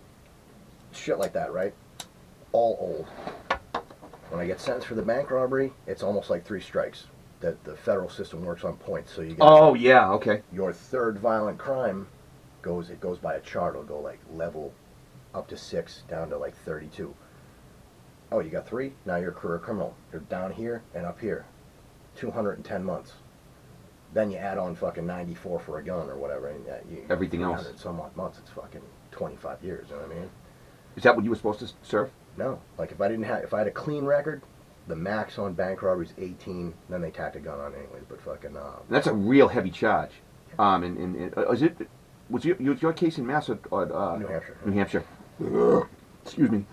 shit like that, right? All old. When I get sentenced for the bank robbery, it's almost like 3 strikes. The federal system works on points, so you get. Oh yeah, okay. Your third violent crime goes by a chart. It'll go like level up to 6, down to like 32. Oh, you got 3? Now you're a career criminal. You're down here and up here. 210 months. Then you add on fucking 94 for a gun or whatever. And everything else. Some odd months. It's fucking 25 years. You know what I mean? Is that what you were supposed to serve? No. Like if I had a clean record, the max on bank robbery is 18. Then they tacked a gun on anyways. But fucking. That's a real heavy charge. Was your case in Mass or New Hampshire. New Hampshire. Excuse me.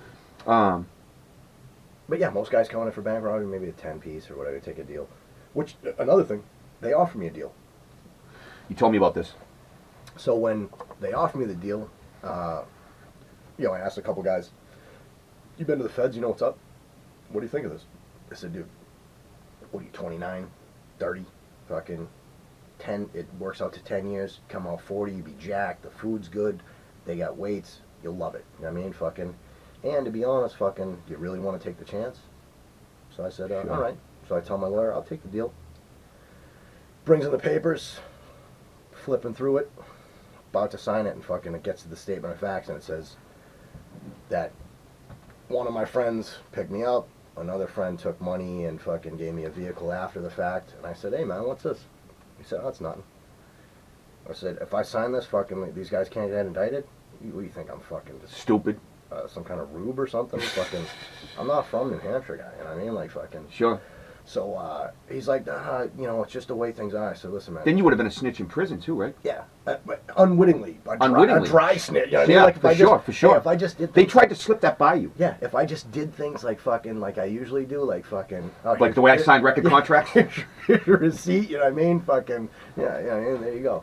But yeah, most guys coming in for bank robbery, maybe a 10 piece or whatever, take a deal. Which, another thing, they offer me a deal. You told me about this. So when they offer me the deal, you know, I asked a couple guys, you been to the feds, you know what's up? What do you think of this? I said, dude, what are you, 29, 30, fucking 10, it works out to 10 years, come out 40, you be jacked, the food's good, they got weights, you'll love it. You know what I mean? Fucking, and to be honest, fucking, do you really want to take the chance? So I said, Sure. all right. So I tell my lawyer, I'll take the deal. Brings in the papers, flipping through it, about to sign it, and fucking it gets to the statement of facts, and it says that one of my friends picked me up, another friend took money and fucking gave me a vehicle after the fact, and I said, hey man, what's this? He said, oh, it's nothing. I said, if I sign this, fucking, these guys can't get indicted? What do you think, I'm fucking just Stupid. some kind of rube or something? Fucking, I'm not from New Hampshire, guy, you know what I mean? Like, fucking. Sure. So, he's like, you know, it's just the way things are. I said, listen, man. Then you would have been a snitch in prison too, right? Yeah, but unwittingly. Unwittingly. A dry snitch. You know what I mean? Yeah, Like, if for I sure, just, for sure. Yeah, if I just did They things, tried to slip that by you. yeah, if I just did things like fucking, like I usually do, like fucking. Oh, Like the way I signed record contracts? Here's your receipt, you know what I mean? Fucking, yeah, there you go.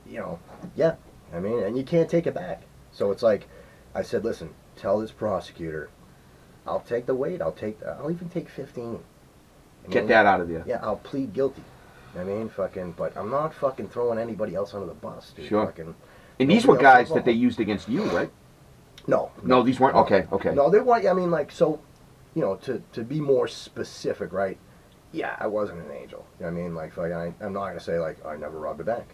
You know, yeah, I mean, and you can't take it back. So it's like, I said, listen, tell this prosecutor, I'll take the weight, I'll even take 15. Get that out of there. Yeah, I'll plead guilty. I mean, fucking, but I'm not fucking throwing anybody else under the bus, dude. Sure. Fucking, And these were nobody else guys that they involved. used against you, right? No. No, these weren't. Okay, okay. No, they want. I mean, like, so, you know, to be more specific, right? Yeah, I wasn't an angel. You know what I mean? Like, I'm not gonna say like I never robbed a bank.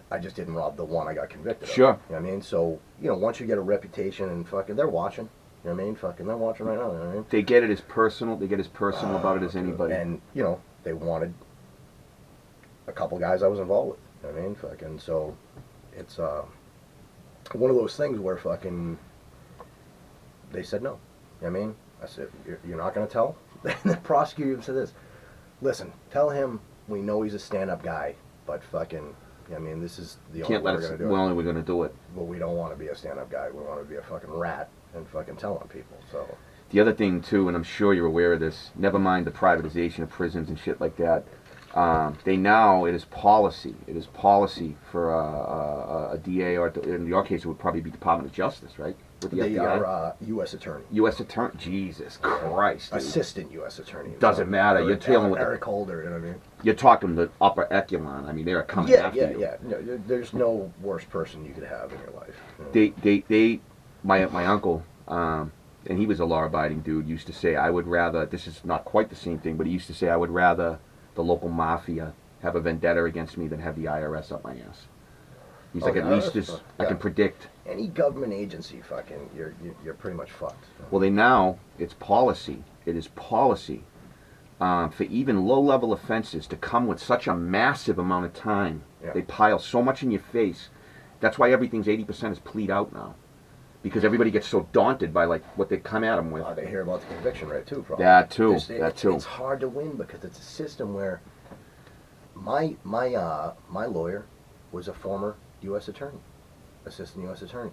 I just didn't rob the one I got convicted of. Sure. You know what I mean? So, you know, once you get a reputation and fucking, they're watching. You know what I mean? Fucking, they're watching right now. You know what I mean? They get it as personal. They get as personal about it as anybody. And, you know, they wanted a couple guys I was involved with. You know what I mean? Fucking, so it's one of those things where fucking they said no. You know what I mean? I said, you're not going to tell? The prosecutor said this, listen, tell him we know he's a stand-up guy, but fucking, you know what I mean, this is the only Can't way let we're us. going to do Well, it. only we're going to do it. But we don't want to be a stand-up guy. We want to be a fucking rat and fucking tell on people. So The other thing too, and I'm sure you're aware of this. Never mind the privatization of prisons and shit like that. They now, it is policy. It is policy for a DA, or in your case, it would probably be Department of Justice, right? With the they FBI. are U.S. attorney. U.S. Attorney. Jesus Christ. Dude. Assistant U.S. attorney. Doesn't matter. You're dealing with Eric Holder. You know what I mean? You're talking the upper echelon. I mean, they're coming Yeah, after yeah, you. yeah. No, there's no worse person you could have in your life. You know? My uncle, and he was a law-abiding dude, used to say, I would rather, this is not quite the same thing, but he used to say, I would rather the local mafia have a vendetta against me than have the IRS up my ass. He's like, the at least IRS, this, I yeah. can predict. Any government agency, fucking, you're pretty much fucked. Well, it's policy. It is policy for even low-level offenses to come with such a massive amount of time. Yeah. They pile so much in your face. That's why everything's 80% is plead out now. Because everybody gets so daunted by like what they come at them with. They hear about the conviction rate too. Probably. That too. That too. It's hard to win because it's a system where my lawyer was a former U.S. attorney, assistant U.S. attorney.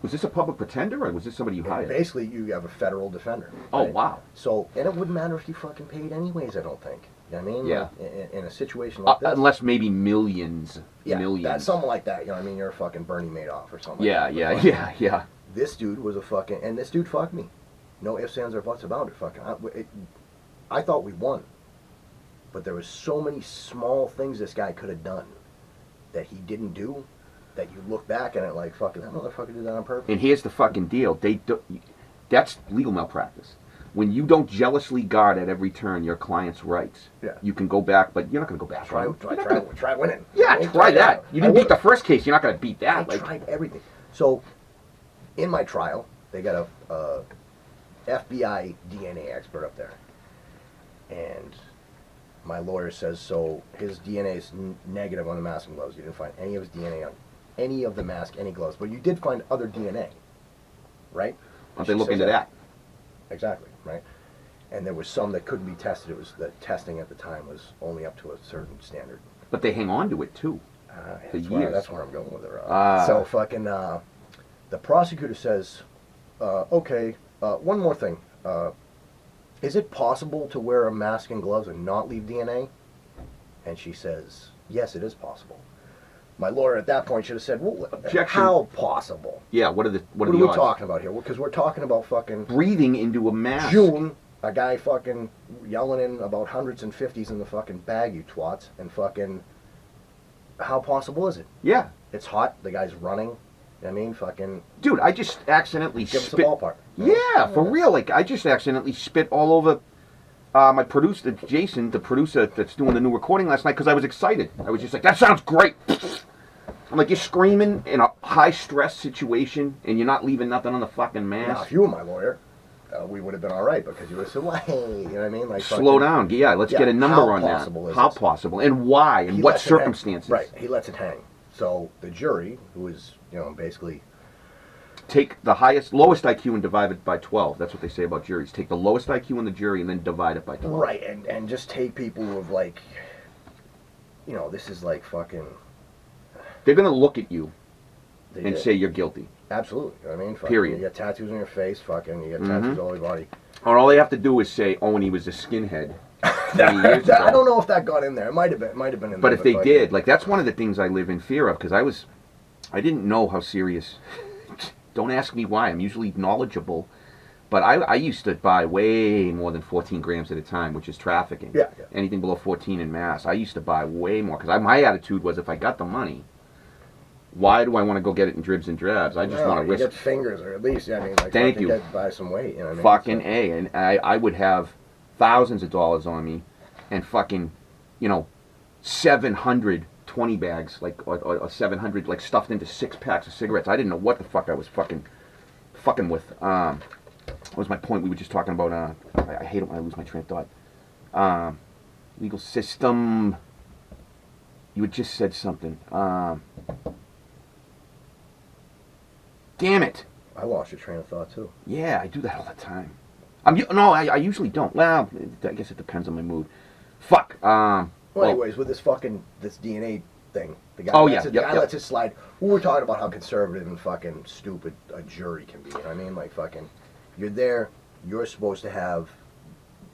Was this a public pretender or was this somebody you hired? Basically, you have a federal defender. Oh, right? wow. So, and it wouldn't matter if you fucking paid anyways, I don't think. You know what I mean? Yeah. Like, in a situation like this. Unless maybe millions. Yeah, Millions. something like that. You know what I mean? You're a fucking Bernie Madoff or something. Yeah, like yeah, that. yeah, yeah. This dude was a fucking, and this dude fucked me. No ifs, ands, or buts about it. Fucking, I thought we won, but there was so many small things this guy could have done that he didn't do, that you look back at it like, fucking, that motherfucker did that on purpose. And here's the fucking deal. That's legal malpractice. When you don't jealously guard at every turn your client's rights, Yeah. you can go back, but you're not going to go back. Try winning. Yeah, I try that. You didn't I beat the first case. You're not going to beat I that. Like, tried everything. So, in my trial, they got a FBI DNA expert up there. And my lawyer says, so his DNA is negative on the mask and gloves. You didn't find any of his DNA on any of the mask, any gloves. But you did find other DNA, right? Don't they look into that? Exactly, right? And there was some that couldn't be tested. It was the testing at the time was only up to a certain standard. But they hang on to it, too. That's where I'm going with it. So fucking, the prosecutor says, okay, one more thing. Is it possible to wear a mask and gloves and not leave DNA? And she says, yes, it is possible. My lawyer at that point should have said, well, objection. How possible? Yeah, what are we odds? talking about here? Because we're talking about fucking breathing into a mask. June, a guy fucking yelling in about hundreds and fifties in the fucking bag, you twats, and fucking, how possible is it? Yeah. It's hot, the guy's running. I mean, fucking... Dude, I just accidentally give spit... us a ballpark. Yeah, for real. Like, I just accidentally spit all over my producer, Jason, the producer that's doing the new recording last night, because I was excited. I was just like, that sounds great. I'm like, you're screaming in a high-stress situation, and you're not leaving nothing on the fucking mask. Now, if you were my lawyer, we would have been all right, because you would have said, well, hey, you know what I mean? Like, slow down. Yeah, let's get a number on that. How is possible? And why? And what circumstances? Right, he lets it hang. So the jury, who is, you know, basically... Take the lowest IQ and divide it by 12. That's what they say about juries. Take the lowest IQ in the jury and then divide it by 12. Right, and just take people who have, like, you know, this is like fucking... They're going to look at you and say you're guilty. Absolutely. You know what I mean? Fucking, period. You got tattoos on your face, fucking, you got tattoos all over your body. Or all they have to do is say, oh, and he was a skinhead. I don't know if that got in there. It might have been in there. But if they did, like, that's one of the things I live in fear of, because I didn't know how serious... Don't ask me why. I'm usually knowledgeable. But I used to buy way more than 14 grams at a time, which is trafficking. Yeah. Anything below 14 in mass. I used to buy way more. Because my attitude was, if I got the money, why do I want to go get it in dribs and drabs? I just want to risk... get fingers, or at least, I mean, like, thank you. Buy some weight, you know what I mean? Fucking A. And I would have thousands of dollars on me and fucking, you know, 700 20 bags, like, or 700, like, stuffed into 6 packs of cigarettes. I didn't know what the fuck I was fucking with. What was my point? We were just talking about, I hate it when I lose my train of thought. Legal system. You had just said something. Damn it. I lost your train of thought, too. Yeah, I do that all the time. I usually don't. Well, I guess it depends on my mood. Fuck. Well, anyways, with this DNA thing, the guy, lets it slide. We were talking about how conservative and fucking stupid a jury can be. You know what I mean? Like, fucking, you're there, you're supposed to have,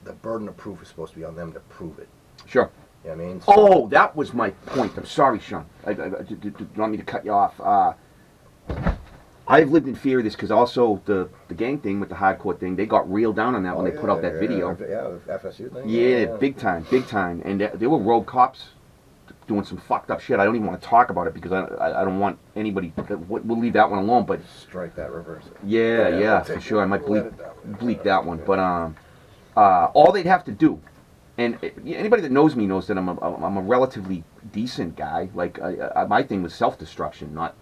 the burden of proof is supposed to be on them to prove it. Sure. You know what I mean? So, that was my point. I'm sorry, Sean. I didn't want me to cut you off. I've lived in fear of this because also the gang thing with the hardcore thing, they got reeled down on that when they put out that video. Yeah, the FSU thing? Yeah, big time. And there were rogue cops doing some fucked up shit. I don't even want to talk about it because I don't want anybody, we'll leave that one alone, but... Strike that, reverse it. Yeah, for sure. I might bleep that one. But all they'd have to do, and anybody that knows me knows that I'm a relatively decent guy. Like, my thing was self-destruction, not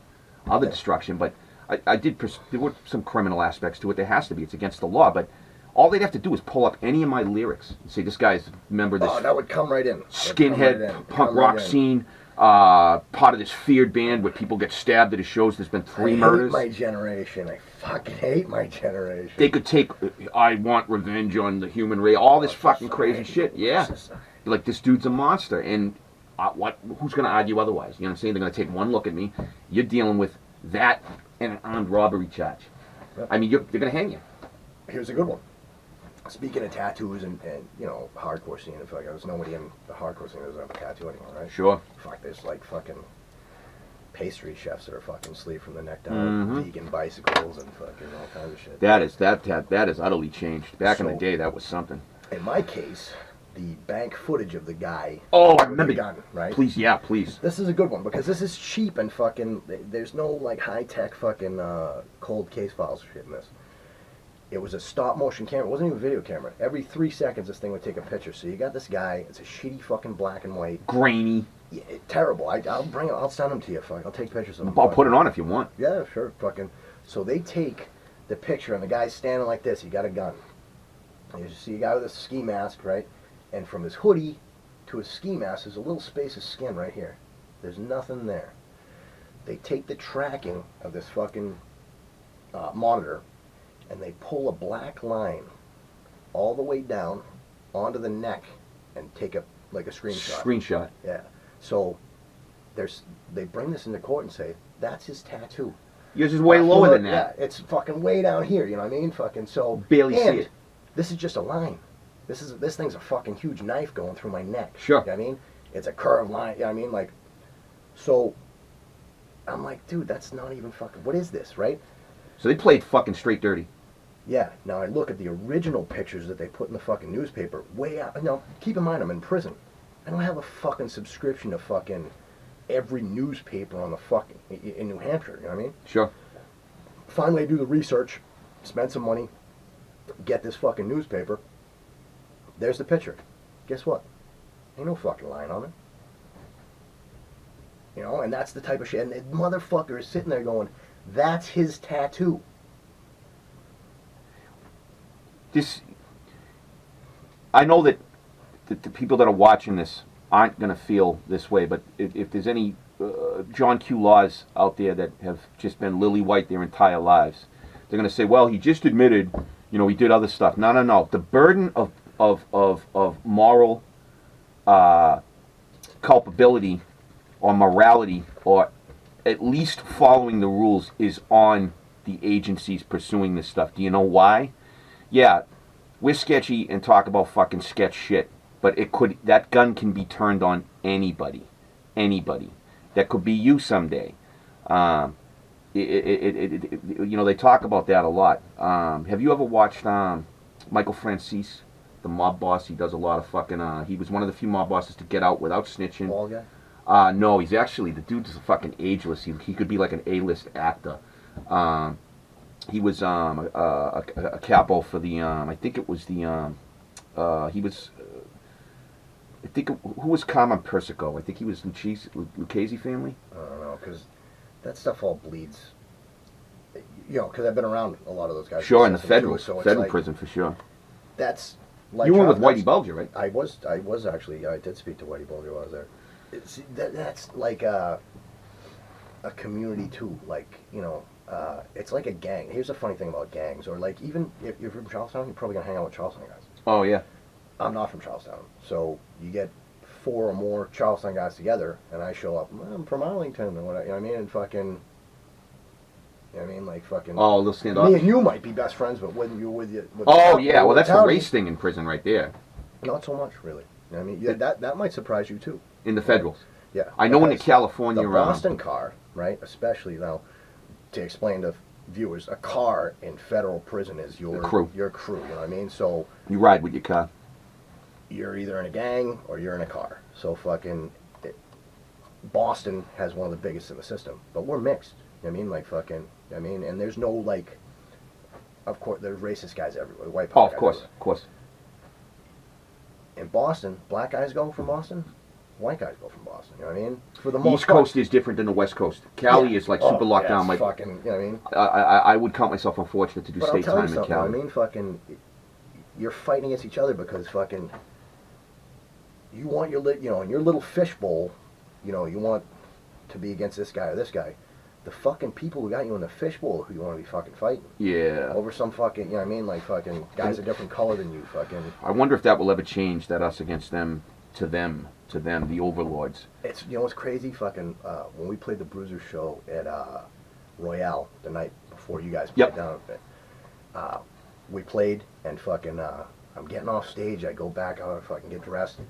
other destruction, but... there were some criminal aspects to it. There has to be. It's against the law. But all they'd have to do is pull up any of my lyrics and say, this guy's a member of this... Oh, that would come right in. Skinhead, punk rock scene, part of this feared band where people get stabbed at his shows. There's been 3 murders. I hate my generation. I fucking hate my generation. They could take, I want revenge on the human race, all this fucking crazy shit. Yeah. Like, this dude's a monster. And who's going to argue otherwise? You know what I'm saying? They're going to take one look at me. You're dealing with that... and an armed robbery charge. Yep. I mean, they're going to hang you. Here's a good one. Speaking of tattoos and you know, hardcore scene, I feel like there's nobody in the hardcore scene that doesn't have a tattoo anymore, right? Sure. Fuck, there's like fucking pastry chefs that are fucking sleeve from the neck down, vegan bicycles and fucking all kinds of shit. That is utterly changed. Back in the day, that was something. In my case, the bank footage of the guy. Oh, I remember. The gun, right? Please, yeah, please. This is a good one because this is cheap and fucking. There's no like high tech fucking cold case files shit in this. It was a stop motion camera. It wasn't even a video camera. Every 3 seconds, this thing would take a picture. So you got this guy. It's a shitty fucking black and white. Grainy. Yeah, terrible. I'll bring it. I'll send them to you. Fuck. I'll take pictures of them. I'll put it on if you want. Yeah, sure. Fucking. So they take the picture, and the guy's standing like this. He got a gun. And you see a guy with a ski mask, right? And from his hoodie to his ski mask, there's a little space of skin right here. There's nothing there. They take the tracking of this fucking monitor, and they pull a black line all the way down onto the neck and take a screenshot. Screenshot. Yeah. So they bring this into court and say that's his tattoo. Yours is way lower than that. Yeah, it's fucking way down here. You know what I mean? Fucking so. Barely see it. This is just a line. This thing's a fucking huge knife going through my neck. Sure. You know what I mean? It's a curved line. You know what I mean? Like, so I'm like, dude, that's not even fucking. What is this, right? So they played fucking straight dirty. Yeah. Now I look at the original pictures that they put in the fucking newspaper. Way out. Now keep in mind, I'm in prison. I don't have a fucking subscription to fucking every newspaper on the fucking in New Hampshire. You know what I mean? Sure. Finally, I do the research, spend some money, get this fucking newspaper. There's the picture. Guess what? Ain't no fucking line on it. You know, and that's the type of shit. And the motherfucker is sitting there going, that's his tattoo. I know that the people that are watching this aren't going to feel this way, but if there's any John Q. Laws out there that have just been lily white their entire lives, they're going to say, well, he just admitted, you know, he did other stuff. No, no, no. The burden of moral culpability or morality, or at least following the rules, is on the agencies pursuing this stuff. Do you know why? Yeah, we're sketchy and talk about fucking sketch shit, but that gun can be turned on anybody. Anybody. That could be you someday. You know, they talk about that a lot. Have you ever watched Michael Francis, the mob boss? He does a lot of fucking, he was one of the few mob bosses to get out without snitching. Ball guy? No, he's actually, the dude's fucking ageless. He could be like an A-list actor. He was a capo for the, I think it was the, he was, I think, who was Carmen Persico? I think he was Lucchese family? I don't know, because that stuff all bleeds. You know, because I've been around a lot of those guys. Sure, in the federal like, prison for sure. That's like... You were with Whitey Bulger, right? I was actually, I did speak to Whitey Bulger while I was there. That's like a community too, like, you know, it's like a gang. Here's the funny thing about gangs, or like, even if you're from Charlestown, you're probably going to hang out with Charlestown guys. Oh, yeah. I'm not from Charlestown, so you get 4 or more Charlestown guys together, and I show up, I'm from Arlington, or what, you know what I mean, and fucking, you know what I mean, like fucking... Oh, they'll stand up. Me and you might be best friends, but when you're with you... Oh, yeah, well, that's the race thing in prison right there. Not so much, really. You know what I mean? Yeah, that might surprise you, too. In the federals. Yeah. I know in the California... The Boston car, right, especially now, to explain to viewers, a car in federal prison is your crew. Your crew, you know what I mean? So... You ride with your car. You're either in a gang or you're in a car. So fucking... Boston has one of the biggest in the system. But we're mixed. You know what I mean? Like fucking... I mean, and there's no like... Of course, there's racist guys everywhere. White power guys everywhere. Of course. In Boston, black guys go from Boston, white guys go from Boston. You know what I mean? For the most East Coast is different than the West Coast. Cali is like super locked down. Like fucking, you know what I mean? I would count myself unfortunate to do state time in Cali. I mean, fucking, you're fighting against each other because fucking, you want your in your little fishbowl, you know, you want to be against this guy or this guy. The fucking people who got you in the fishbowl who you want to be fucking fighting. Yeah. Over some fucking, you know what I mean? Like fucking guys a different color than you, fucking. I wonder if that will ever change, that us against them, to them, the overlords. It's, you know what's crazy? Fucking, when we played the Bruisers show at Royale the night before you guys played down at we played, and fucking, I'm getting off stage, I go back out and fucking get dressed.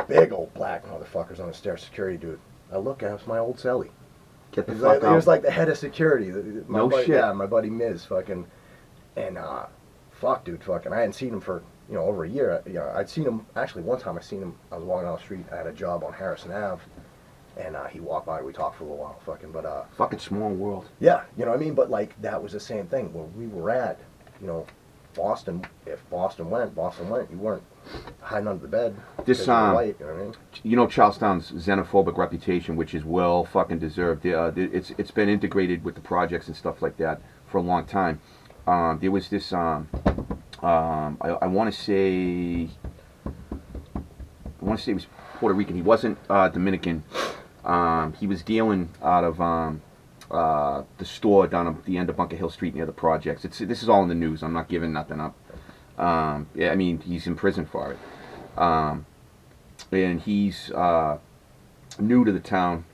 Big old black motherfuckers on the stairs, security dude. I look at him, it's my old celly. Get the fuck out. He was like the head of security. No shit. Yeah, my buddy Miz, fucking, and fuck, dude, fucking. I hadn't seen him for over a year. You know, I'd seen him actually one time. I seen him. I was walking down the street. I had a job on Harrison Ave, and he walked by. We talked for a little while, fucking. But fucking small world. Yeah, you know what I mean. But like that was the same thing where we were at. You know, Boston went, you weren't hiding under the bed. This white, you know what I mean? You know Charlestown's xenophobic reputation, which is well fucking deserved. It's been integrated with the projects and stuff like that for a long time. There was this I want to say it was Puerto Rican. He wasn't Dominican. He was dealing out of the store down at the end of Bunker Hill Street near the projects. This is all in the news. I'm not giving nothing up. Yeah, I mean, he's in prison for it. And he's new to the town.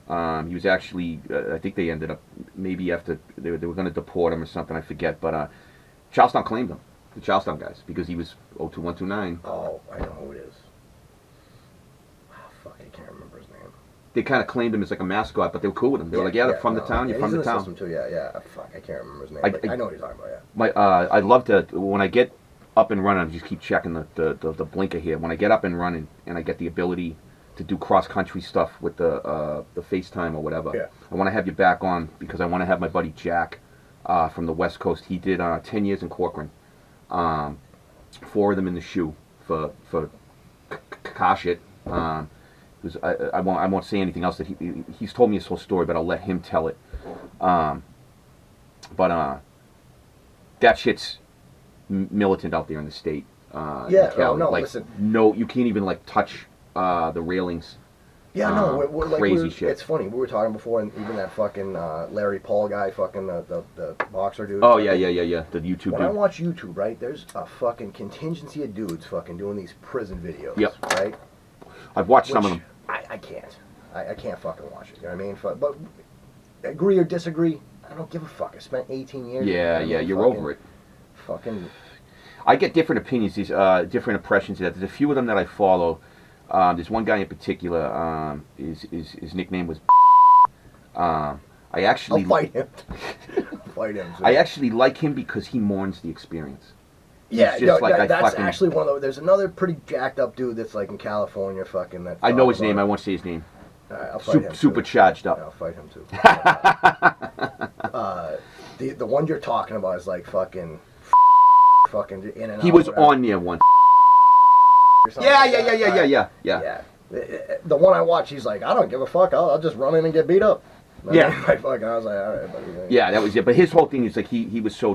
He was actually, I think they ended up, maybe after, they were going to deport him or something, I forget. But Charlestown claimed him, the Charlestown guys, because he was 02129. Oh, I know who it is. Oh, fuck, I can't remember his name. They kind of claimed him as like a mascot, but they were cool with him. They were like, yeah, they're from the town, you're from the town. Too, yeah. Fuck, I can't remember his name, but I know what you're talking about, yeah. I'd love to, when I get up and running, I just keep checking the blinker here. When I get up and running and I get the ability to do cross-country stuff with the FaceTime or whatever, yeah. I want to have you back on because I want to have my buddy Jack from the West Coast. He did 10 years in Corcoran, 4 of them in the shoe for car shit. I won't say anything else that he's told me his whole story, but I'll let him tell it. But that shit's militant out there in the state. Yeah, no, like, listen. No, you can't even like touch the railings. Yeah, no, we're crazy shit. It's funny. We were talking before, and even that fucking Larry Paul guy, fucking the boxer dude. Oh yeah, the YouTube dude. When I watch YouTube, right, there's a fucking contingency of dudes fucking doing these prison videos. Yep. Right. I've watched some of them. I can't. I can't fucking watch it. You know what I mean? But agree or disagree, I don't give a fuck. I spent 18 years. Yeah, you're over it. Fucking. I get different opinions, these different impressions. There's a few of them that I follow. There's one guy in particular. His nickname was. I actually. I'll fight him. Fight him. So. I actually like him because he mourns the experience. Yeah, just like that's actually one of those. There's another pretty jacked up dude that's like in California, fucking. That I know his name. I won't say his name. I'll fight him super charged up. Yeah, I'll fight him too. The one you're talking about is like fucking in and out. He was on there once. Yeah. The one I watched, he's like, I don't give a fuck. I'll just run in and get beat up. Yeah. I was like, all right, buddy. Yeah, that was it. But his whole thing is like he was so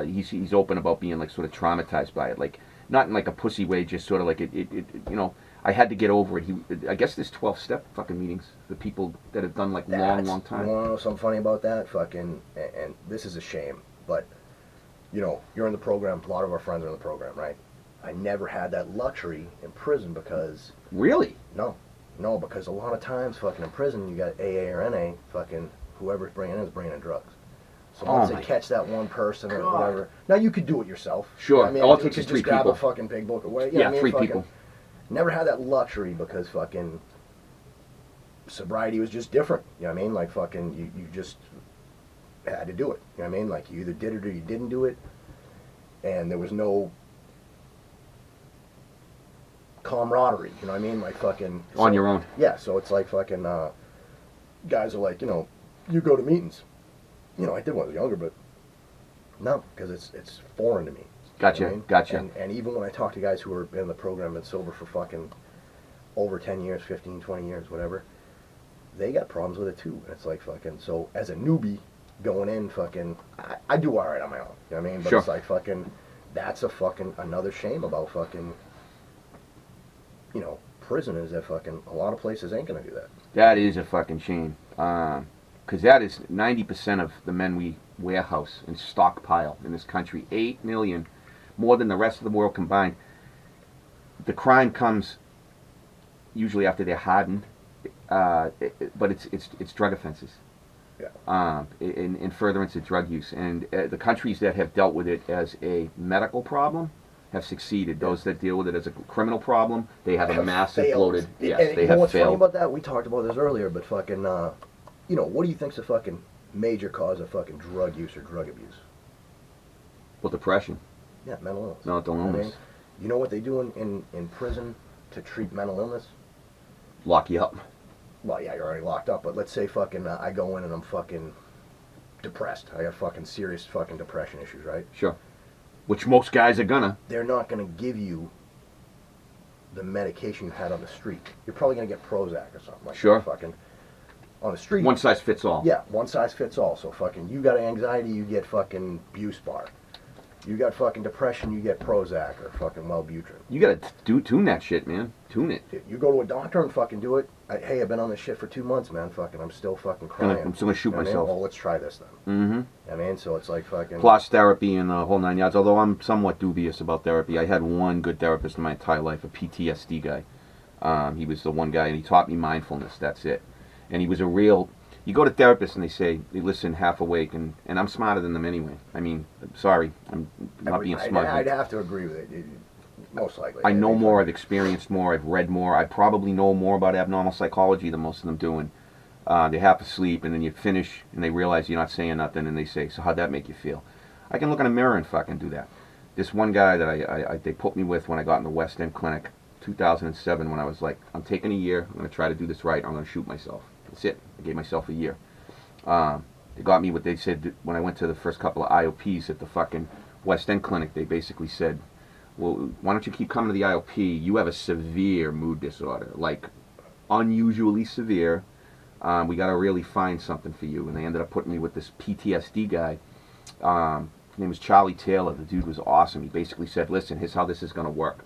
he's open about being like sort of traumatized by it, like not in like a pussy way, just sort of like it you know. I had to get over it. I guess there's 12-step fucking meetings for people that have done like long time. You want to know something funny about that? Fucking, and this is a shame, but you know, you're in the program. A lot of our friends are in the program, right? I never had that luxury in prison because. Really? No, because a lot of times, fucking in prison, you got AA or NA. Fucking whoever's bringing in is bringing in drugs. So once they catch that one person or whatever, now you could do it yourself. Sure. You know I mean, all it takes is 3 people. Grab people. a fucking big book away. Yeah, 3 people. Never had that luxury because fucking sobriety was just different. You know what I mean? Like fucking you just had to do it. You know what I mean? Like you either did it or you didn't do it, and there was no camaraderie. You know what I mean? Like fucking on your own. Yeah. So it's like fucking guys are like, you know, you go to meetings. You know, I did when I was younger, but no, because it's foreign to me. Gotcha, you know what I mean? gotcha. And even when I talk to guys who are in the program and sober for fucking over 10 years, 15, 20 years, whatever, they got problems with it too. And it's like fucking, so as a newbie going in, fucking, I do alright on my own. You know what I mean? But it's like fucking, that's a fucking, another shame about fucking, you know, prison is that fucking, a lot of places ain't gonna do that. That is a fucking shame. Because that is 90% of the men we warehouse and stockpile in this country. 8 million. More than the rest of the world combined. The crime comes usually after they're hardened, but it's drug offenses. Yeah. In furtherance of drug use, and the countries that have dealt with it as a medical problem have succeeded. Those that deal with it as a criminal problem, they have a massive bloated. Yes, and they you have know what's failed. funny about that? We talked about this earlier, but fucking, you know, what do you think's a fucking major cause of fucking drug use or drug abuse? Well, depression. Yeah, mental illness. Mental illness. I mean, you know what they do in prison to treat mental illness? Lock you up. Well, yeah, you're already locked up, but let's say fucking I go in and I'm fucking depressed. I got fucking serious fucking depression issues, right? Sure. Which most guys are gonna. They're not gonna give you the medication you had on the street. You're probably gonna get Prozac or something like Sure. that. Fucking on the street. One size fits all. Yeah, one size fits all. So fucking, you got anxiety, you get fucking BARR. You got fucking depression, you get Prozac or fucking Wellbutrin. You gotta tune that shit, man. Tune it. You go to a doctor and fucking do it. Hey, I've been on this shit for 2 months, man. Fucking, I'm still fucking crying. I'm still gonna shoot You know what I mean? myself. Well, let's try this then. Mm-hmm. I mean, so it's like fucking. Plus therapy and the whole 9 yards. Although I'm somewhat dubious about therapy. I had one good therapist in my entire life, a PTSD guy. He was the one guy, and he taught me mindfulness. That's it. And he was a real. You go to therapists and they listen half awake, and I'm smarter than them anyway. I mean, sorry, I'm not being smart. I'd have to agree with it. Most likely. I know more, I've experienced more, I've read more. I probably know more about abnormal psychology than most of them do. And they half asleep, and then you finish, and they realize you're not saying nothing, and they say, so how'd that make you feel? I can look in a mirror and fucking do that. This one guy that they put me with when I got in the West End Clinic, 2007, when I was like, I'm taking a year, I'm going to try to do this right, I'm going to shoot myself. That's it. I gave myself a year. They got me what they said when I went to the first couple of IOPs at the fucking West End Clinic. They basically said, well, why don't you keep coming to the IOP? You have a severe mood disorder, like unusually severe. We got to really find something for you. And they ended up putting me with this PTSD guy. His name was Charlie Taylor. The dude was awesome. He basically said, listen, here's how this is going to work.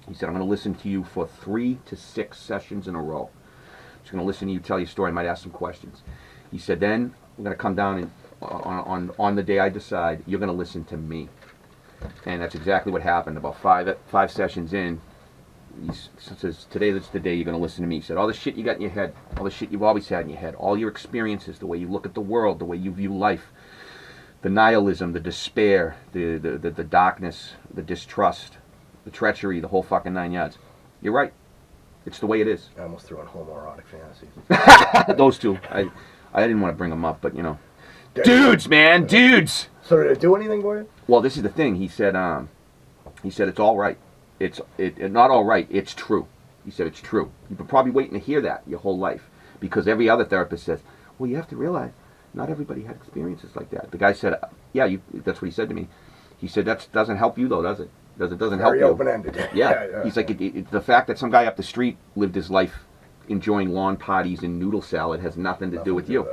He said, I'm going to listen to you for 3 to 6 sessions in a row. I'm just going to listen to you tell your story. I might ask some questions. He said, then I'm going to come down and on the day I decide, you're going to listen to me. And that's exactly what happened. About five sessions in, he says, today that's the day you're going to listen to me. He said, all the shit you got in your head, all the shit you've always had in your head, all your experiences, the way you look at the world, the way you view life, the nihilism, the despair, the darkness, the distrust, the treachery, the whole fucking 9 yards. You're right. It's the way it is. I almost threw in homoerotic fantasies. Those two. I didn't want to bring them up, but you know. Dudes, man, dudes! So did it do anything for you? Well, this is the thing. He said it's all right. It's not all right. It's true. He said it's true. You've been probably waiting to hear that your whole life, because every other therapist says, well, you have to realize not everybody had experiences like that. The guy said, yeah, that's what he said to me. He said, that doesn't help you though, does it? It doesn't help you. Very open-ended. Yeah. He's like, the fact that some guy up the street lived his life enjoying lawn parties and noodle salad has nothing to do with you.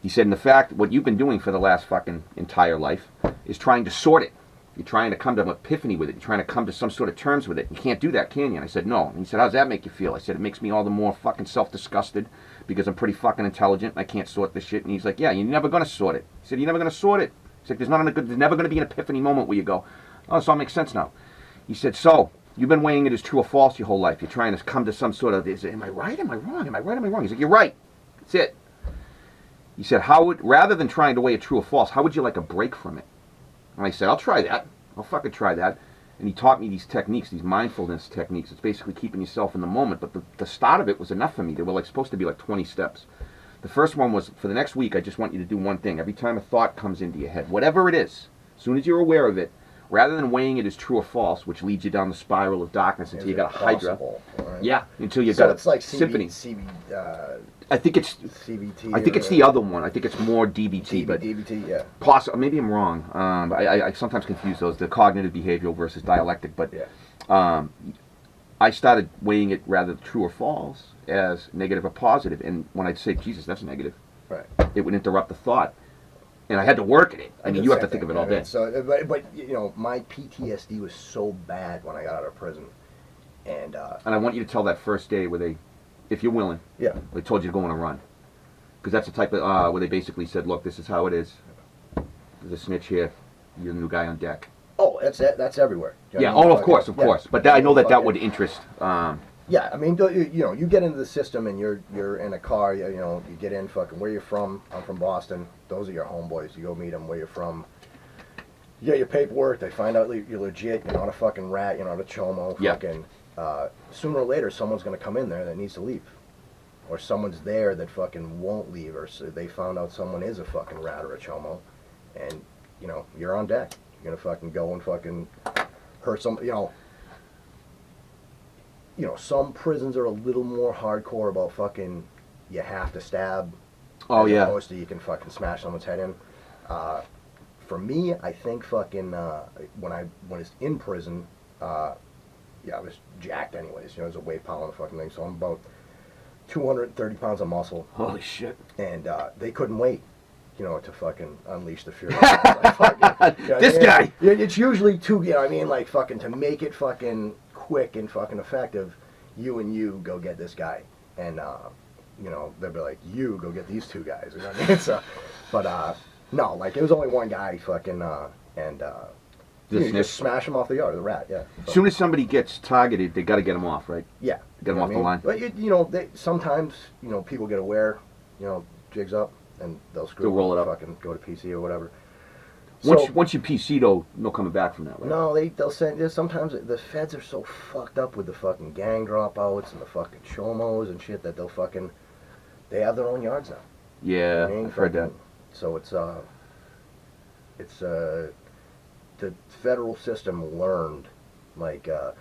He said, and the fact, what you've been doing for the last fucking entire life is trying to sort it. You're trying to come to an epiphany with it. You're trying to come to some sort of terms with it. You can't do that, can you? And I said, no. And he said, how does that make you feel? I said, it makes me all the more fucking self-disgusted because I'm pretty fucking intelligent and I can't sort this shit. And he's like, yeah, you're never going to sort it. He said, you're never going to sort it. He said, there's never going to be an epiphany moment where you go, oh, this all makes sense now. He said, so, you've been weighing it as true or false your whole life. You're trying to come to some sort of, am I right? Am I wrong? Am I right? Am I wrong? He's like, you're right. That's it. He said, rather than trying to weigh it true or false, how would you like a break from it? And I said, I'll try that. I'll fucking try that. And he taught me these techniques, these mindfulness techniques. It's basically keeping yourself in the moment. But the start of it was enough for me. They were supposed to be like 20 steps. The first one was, for the next week, I just want you to do one thing. Every time a thought comes into your head, whatever it is, as soon as you're aware of it, rather than weighing it as true or false, which leads you down the spiral of darkness until you got a hydra. Right? Yeah, until you got a like symphony. I think it's CBT. I think it's the other one. I think it's more DBT, but DBT, yeah. Maybe I'm wrong. I sometimes confuse those, the cognitive behavioral versus dialectic. But yeah. I started weighing it rather true or false as negative or positive, and when I'd say, Jesus, that's negative, right, it would interrupt the thought. And I had to work at it. I mean, you have to think of it all day. So, but you know, my PTSD was so bad when I got out of prison, and I want you to tell that first day where they, if you're willing, yeah, they told you to go on a run, because that's the type of where they basically said, look, this is how it is. There's a snitch here. You're the new guy on deck. Oh, that's everywhere. You know, yeah. Oh, of course. But I know that would interest. Yeah, I mean, you know, you get into the system and you're in a car. You know, you get in. Fucking, where you're from? I'm from Boston. Those are your homeboys. You go meet them. Where you're from? You get your paperwork. They find out you're legit. You're not a fucking rat. You're not a chomo. Yeah. Fucking. Sooner or later, someone's gonna come in there that needs to leave, or someone's there that fucking won't leave, or so they found out someone is a fucking rat or a chomo, and you know, you're on deck. You're gonna fucking go and fucking hurt some. You know, some prisons are a little more hardcore about fucking, you have to stab. Oh, as yeah. opposed to you can fucking smash someone's head in. for me, I think fucking when I was in prison, yeah, I was jacked anyways. You know, I was a weight pound fucking thing, so I'm about 230 pounds of muscle. Holy shit. And they couldn't wait, you know, to fucking unleash the fear. Like, fucking, you know, This guy. It's usually too, you know what I mean, like fucking to make it fucking quick and fucking effective, you go get this guy. And, you know, they'll be like, you go get these two guys. You know what I mean? So, but, no, like, it was only one guy fucking, and, you just smash him off the yard, the rat, yeah. As soon as somebody gets targeted, they got to get him off, right? Yeah. Get him off the line. But, you know, sometimes, you know, people get aware, you know, jigs up, and they'll screw They'll roll it up. Fucking go to PC or whatever. Once you PC, though, no coming back from that, right? No, they'll send, sometimes the feds are so fucked up with the fucking gang dropouts and the fucking chomos and shit that they'll fucking, they have their own yards now. Yeah, You know, I've heard that. So the federal system learned, like, you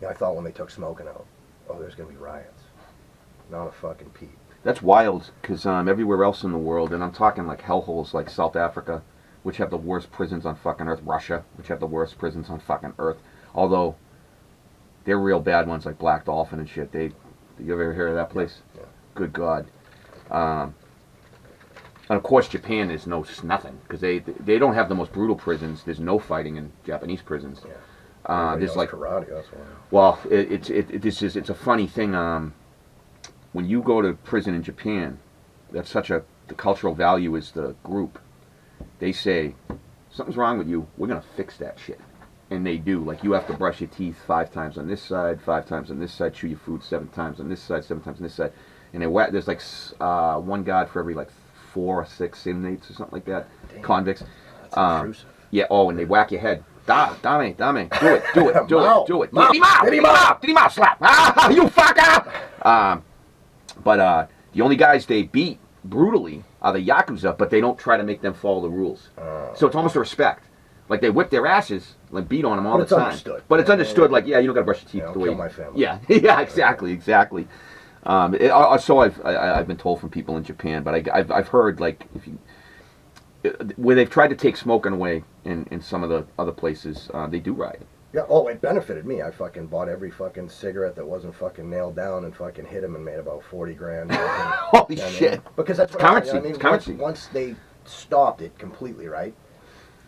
know, I thought when they took smoking out, oh, there's going to be riots. Not a fucking peep. That's wild, because everywhere else in the world, and I'm talking like hellholes like South Africa, which have the worst prisons on fucking earth, Russia, which have the worst prisons on fucking earth, although they're real bad ones like Black Dolphin and shit. You ever hear of that place? Yeah. Good God. And of course Japan is nothing, because they don't have the most brutal prisons. There's no fighting in Japanese prisons. Yeah. There's like karate, that's why. well, it's a funny thing. When you go to prison in Japan, that's the cultural value is the group. They say, something's wrong with you, we're going to fix that shit. And they do. Like, you have to brush your teeth 5 times on this side, 5 times on this side, chew your food 7 times on this side, 7 times on this side. And there's like one guard for every like 4 or 6 inmates or something like that. Damn. Convicts. That's intrusive. Yeah, oh, and they whack your head. Dame, do it. Did he slap? Ah, you fucker! But the only guys they beat brutally are the Yakuza, but they don't try to make them follow the rules. So it's almost a respect. Like, they whip their asses, like, beat on them all the time. Understood. But it's understood, like, yeah, you don't got to brush your teeth the way. Kill my family. Yeah, yeah, exactly. So I've been told from people in Japan, but I've heard, like, where they've tried to take smoking away in some of the other places, they do riot. Yeah, oh, it benefited me. I fucking bought every fucking cigarette that wasn't fucking nailed down and fucking hit him and made about 40 grand. Holy shit. Because that's what currency. I mean. It's currency. Once they stopped it completely, right?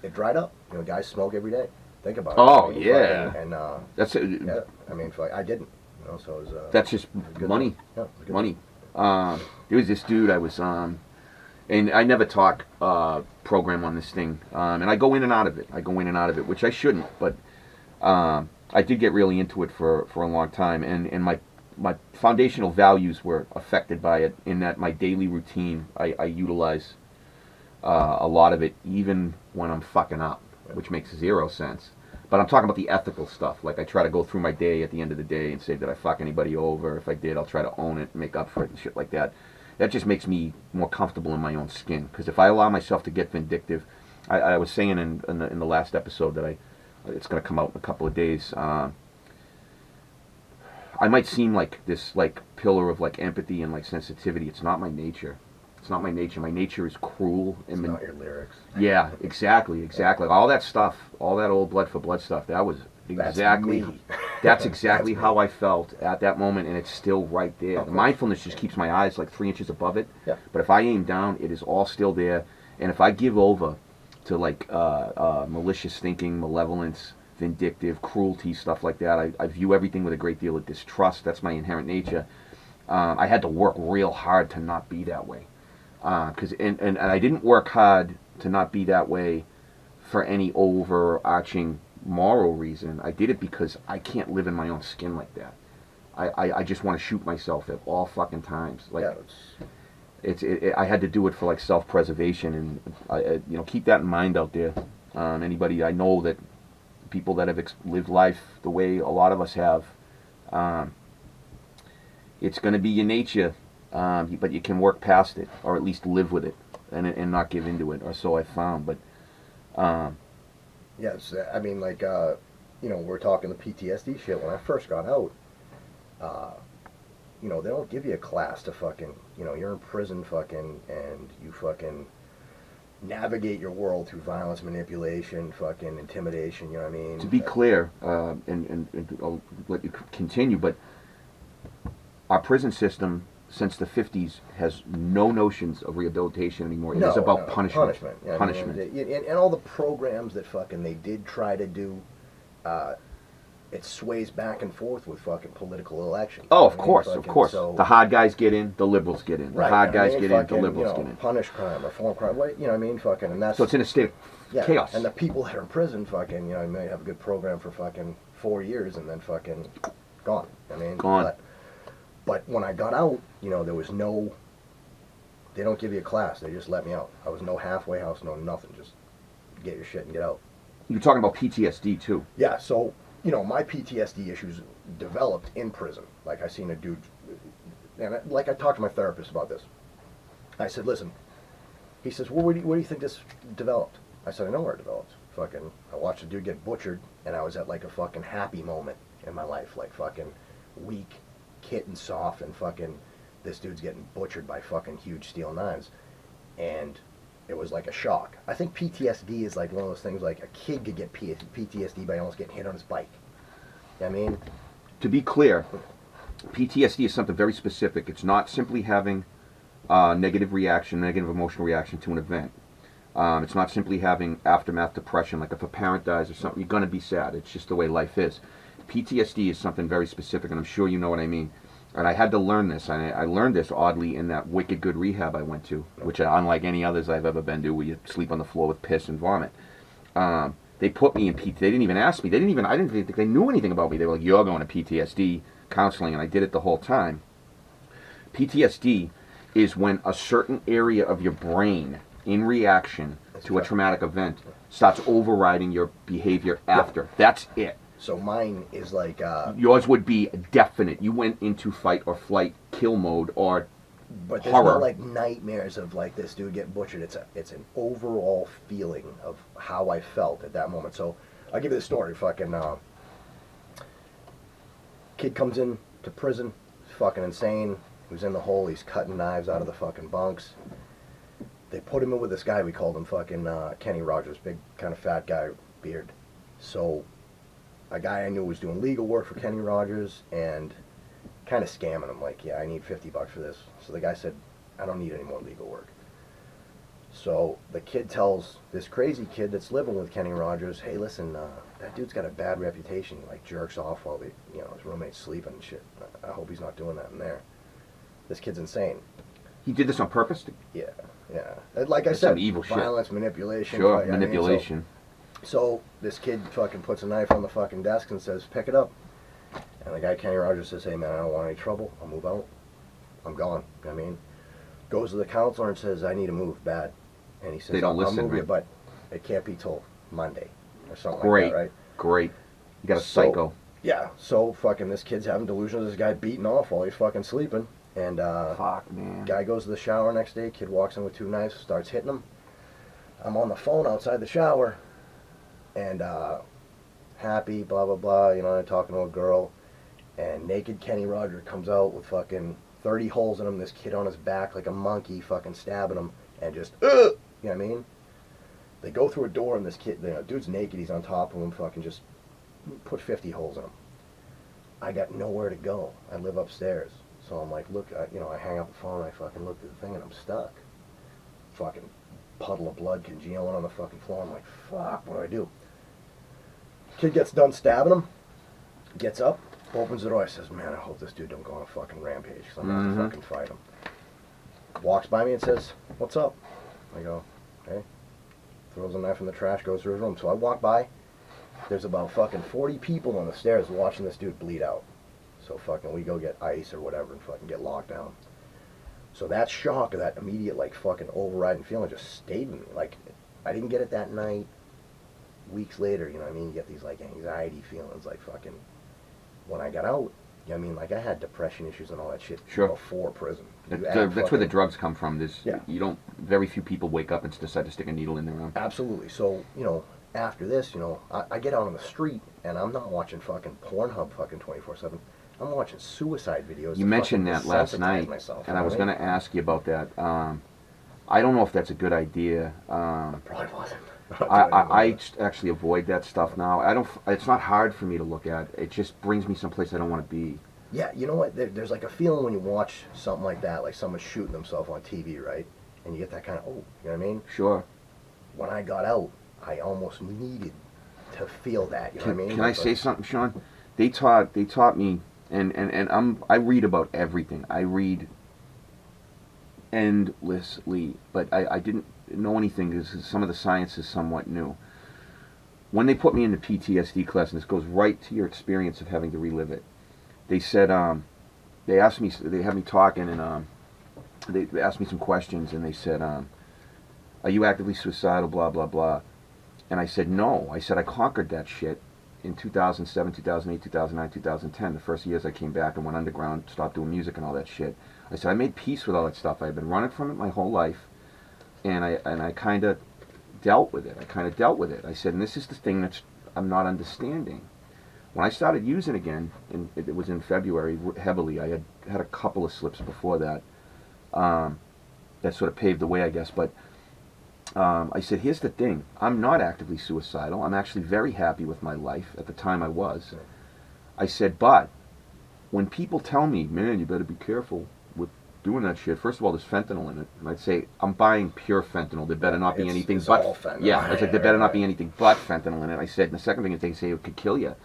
It dried up. You know, guys smoke every day. Think about it. Oh, I mean, yeah. And That's it. yeah, I mean, I didn't. You know, so it was. That's just money. Yeah, money. There was this dude I was and I never talk program on this thing, and I go in and out of it, which I shouldn't, but I did get really into it for a long time, and my foundational values were affected by it, in that my daily routine, I utilize a lot of it, even when I'm fucking up, which makes 0 sense. But I'm talking about the ethical stuff. Like, I try to go through my day at the end of the day and say, did I fuck anybody over? If I did, I'll try to own it and make up for it and shit like that. That just makes me more comfortable in my own skin. Because if I allow myself to get vindictive, I was saying in the last episode that it's going to come out in a couple of days. I might seem like this like pillar of like empathy and like sensitivity. It's not my nature. It's not my nature. My nature is cruel. It's not your lyrics. Yeah, exactly. All that stuff, all that old blood for blood stuff, that was exactly, that's exactly how I felt at that moment, and it's still right there. The mindfulness just keeps my eyes like 3 inches above it. Yeah. But if I aim down, it is all still there. And if I give over to like malicious thinking, malevolence, vindictive, cruelty, stuff like that, I view everything with a great deal of distrust. That's my inherent nature. I had to work real hard to not be that way. And I didn't work hard to not be that way for any overarching moral reason. I did it because I can't live in my own skin like that. I just want to shoot myself at all fucking times. Like, yeah, I had to do it for like self-preservation, and I keep that in mind out there. Anybody I know, that people that have lived life the way a lot of us have, it's going to be your nature. But you can work past it, or at least live with it, and not give into it, or so I found. But yes, I mean, like, we're talking the PTSD shit. When I first got out, they don't give you a class to fucking, you're in prison fucking, and you fucking, navigate your world through violence, manipulation, fucking intimidation, you know what I mean? To be clear, and I'll let you continue, but our prison system since the 50s has no notions of rehabilitation anymore. It is about punishment. Yeah, Punishment. I mean, and all the programs that fucking they did try to do, it sways back and forth with fucking political elections. Oh, of course, of course. So, the hard guys get in, the liberals get in. The hard guys get in, the liberals get in. Punish crime, reform crime, you know what I mean? Fucking, and that's... So it's in a state of chaos. And the people that are in prison, fucking, you know, may have a good program for fucking 4 years and then fucking gone. I mean, gone. But when I got out, you know, there was no... They don't give you a class. They just let me out. I was no halfway house, no nothing. Just get your shit and get out. You're talking about PTSD, too. Yeah, so... You know, my PTSD issues developed in prison. Like, I seen a dude, and I talked to my therapist about this. I said, listen, he says, well, where do you think this developed? I said, I know where it developed. Fucking, I watched a dude get butchered, and I was at, like, a fucking happy moment in my life. Like, fucking weak, kitten soft, and fucking, this dude's getting butchered by fucking huge steel knives. And it was like a shock. I think PTSD is like one of those things, like a kid could get PTSD by almost getting hit on his bike. You know what I mean? To be clear, PTSD is something very specific. It's not simply having a negative reaction, negative emotional reaction to an event. It's not simply having aftermath depression, like if a parent dies or something, you're going to be sad. It's just the way life is. PTSD is something very specific, and I'm sure you know what I mean. And I had to learn this. I learned this, oddly, in that wicked good rehab I went to, which, unlike any others I've ever been to, where you sleep on the floor with piss and vomit. They put me in PT. They didn't even ask me. I didn't even think they knew anything about me. They were like, you're going to PTSD counseling, and I did it the whole time. PTSD is when a certain area of your brain, in reaction to a traumatic event, starts overriding your behavior after. That's it. So mine is like... Yours would be definite. You went into fight or flight, kill mode, or but there's horror. not like nightmares of like this dude getting butchered. It's an overall feeling of how I felt at that moment. So I'll give you the story. Fucking kid comes in to prison. He's fucking insane. He was in the hole. He's cutting knives out of the fucking bunks. They put him in with this guy. We called him fucking Kenny Rogers. Big kind of fat guy, beard. So... a guy I knew was doing legal work for Kenny Rogers and kind of scamming him, like, yeah, I need $50 for this. So the guy said, I don't need any more legal work. So the kid tells this crazy kid that's living with Kenny Rogers, hey, listen, that dude's got a bad reputation. He, like, jerks off while his roommate's sleeping and shit. I hope he's not doing that in there. This kid's insane. He did this on purpose? Yeah. Like I said, evil violence, shit. manipulation. Sure, manipulation. So this kid fucking puts a knife on the fucking desk and says, pick it up. And the guy, Kenny Rogers, says, hey man, I don't want any trouble. I'll move out. I'm gone. You know what I mean? Goes to the counselor and says, I need to move bad. And he says, they don't listen, I'll move right? you, but it can't be till Monday or something Great. like that, right? Great. You got a psycho. Yeah, so fucking this kid's having delusions. This guy beating off while he's fucking sleeping. And fuck, man. Guy goes to the shower next day. Kid walks in with 2 knives, starts hitting him. I'm on the phone outside the shower. And happy, blah, blah, blah, you know, I'm talking to a girl, and naked Kenny Rogers comes out with fucking 30 holes in him, this kid on his back like a monkey fucking stabbing him, and just, you know what I mean? They go through a door, and this kid, dude's naked, he's on top of him, fucking just put 50 holes in him. I got nowhere to go. I live upstairs. So I'm like, look, I hang up the phone, I fucking look at the thing, and I'm stuck. Fucking puddle of blood congealing on the fucking floor. I'm like, fuck, what do I do? Kid gets done stabbing him, gets up, opens the door. I says, man, I hope this dude don't go on a fucking rampage, because I'm going to fucking fight him. Walks by me and says, what's up? I go, hey. Throws a knife in the trash, goes to his room. So I walk by. There's about fucking 40 people on the stairs watching this dude bleed out. So fucking we go get ice or whatever and fucking get locked down. So that shock, or that immediate, like, fucking overriding feeling just stayed in me. Like, I didn't get it that night. Weeks later, you know what I mean? You get these, like, anxiety feelings, like, fucking... When I got out, you know what I mean? Like, I had depression issues and all that shit before prison. That's where the drugs come from. Very few people wake up and decide to stick a needle in their arm. Absolutely. So, after this, I get out on the street, and I'm not watching fucking Pornhub fucking 24/7. I'm watching suicide videos. You mentioned that last night, myself, and I was going to ask you about that. I don't know if that's a good idea. Probably wasn't. I actually avoid that stuff now. I don't. It's not hard for me to look at. It just brings me someplace I don't want to be. Yeah, you know what? There's like a feeling when you watch something like that, like someone shooting themselves on TV, right? And you get that kind of, oh, you know what I mean? Sure. When I got out, I almost needed to feel that. You know what I mean? Can I say something, Sean? They taught me, and I read about everything. I read endlessly, but I didn't know anything because some of the science is somewhat new. When they put me in the PTSD class, and this goes right to your experience of having to relive it, they said, they asked me, they had me talking, and they asked me some questions, and they said, are you actively suicidal, blah, blah, blah. And I said, no. I said, I conquered that shit in 2007, 2008, 2009, 2010, the first years I came back and went underground, stopped doing music and all that shit. I said, I made peace with all that stuff. I had been running from it my whole life, and I kind of dealt with it. I said, and this is the thing that I'm not understanding. When I started using again, and it was in February, heavily, I had a couple of slips before that, that sort of paved the way, I guess, but I said, here's the thing, I'm not actively suicidal, I'm actually very happy with my life, at the time I was. I said, but, when people tell me, man, you better be careful with doing that shit, first of all, there's fentanyl in it, and I'd say, I'm buying pure fentanyl, there better not be anything but, yeah, I said, there better not be anything but fentanyl in it. I said, and the second thing is they say it could kill you.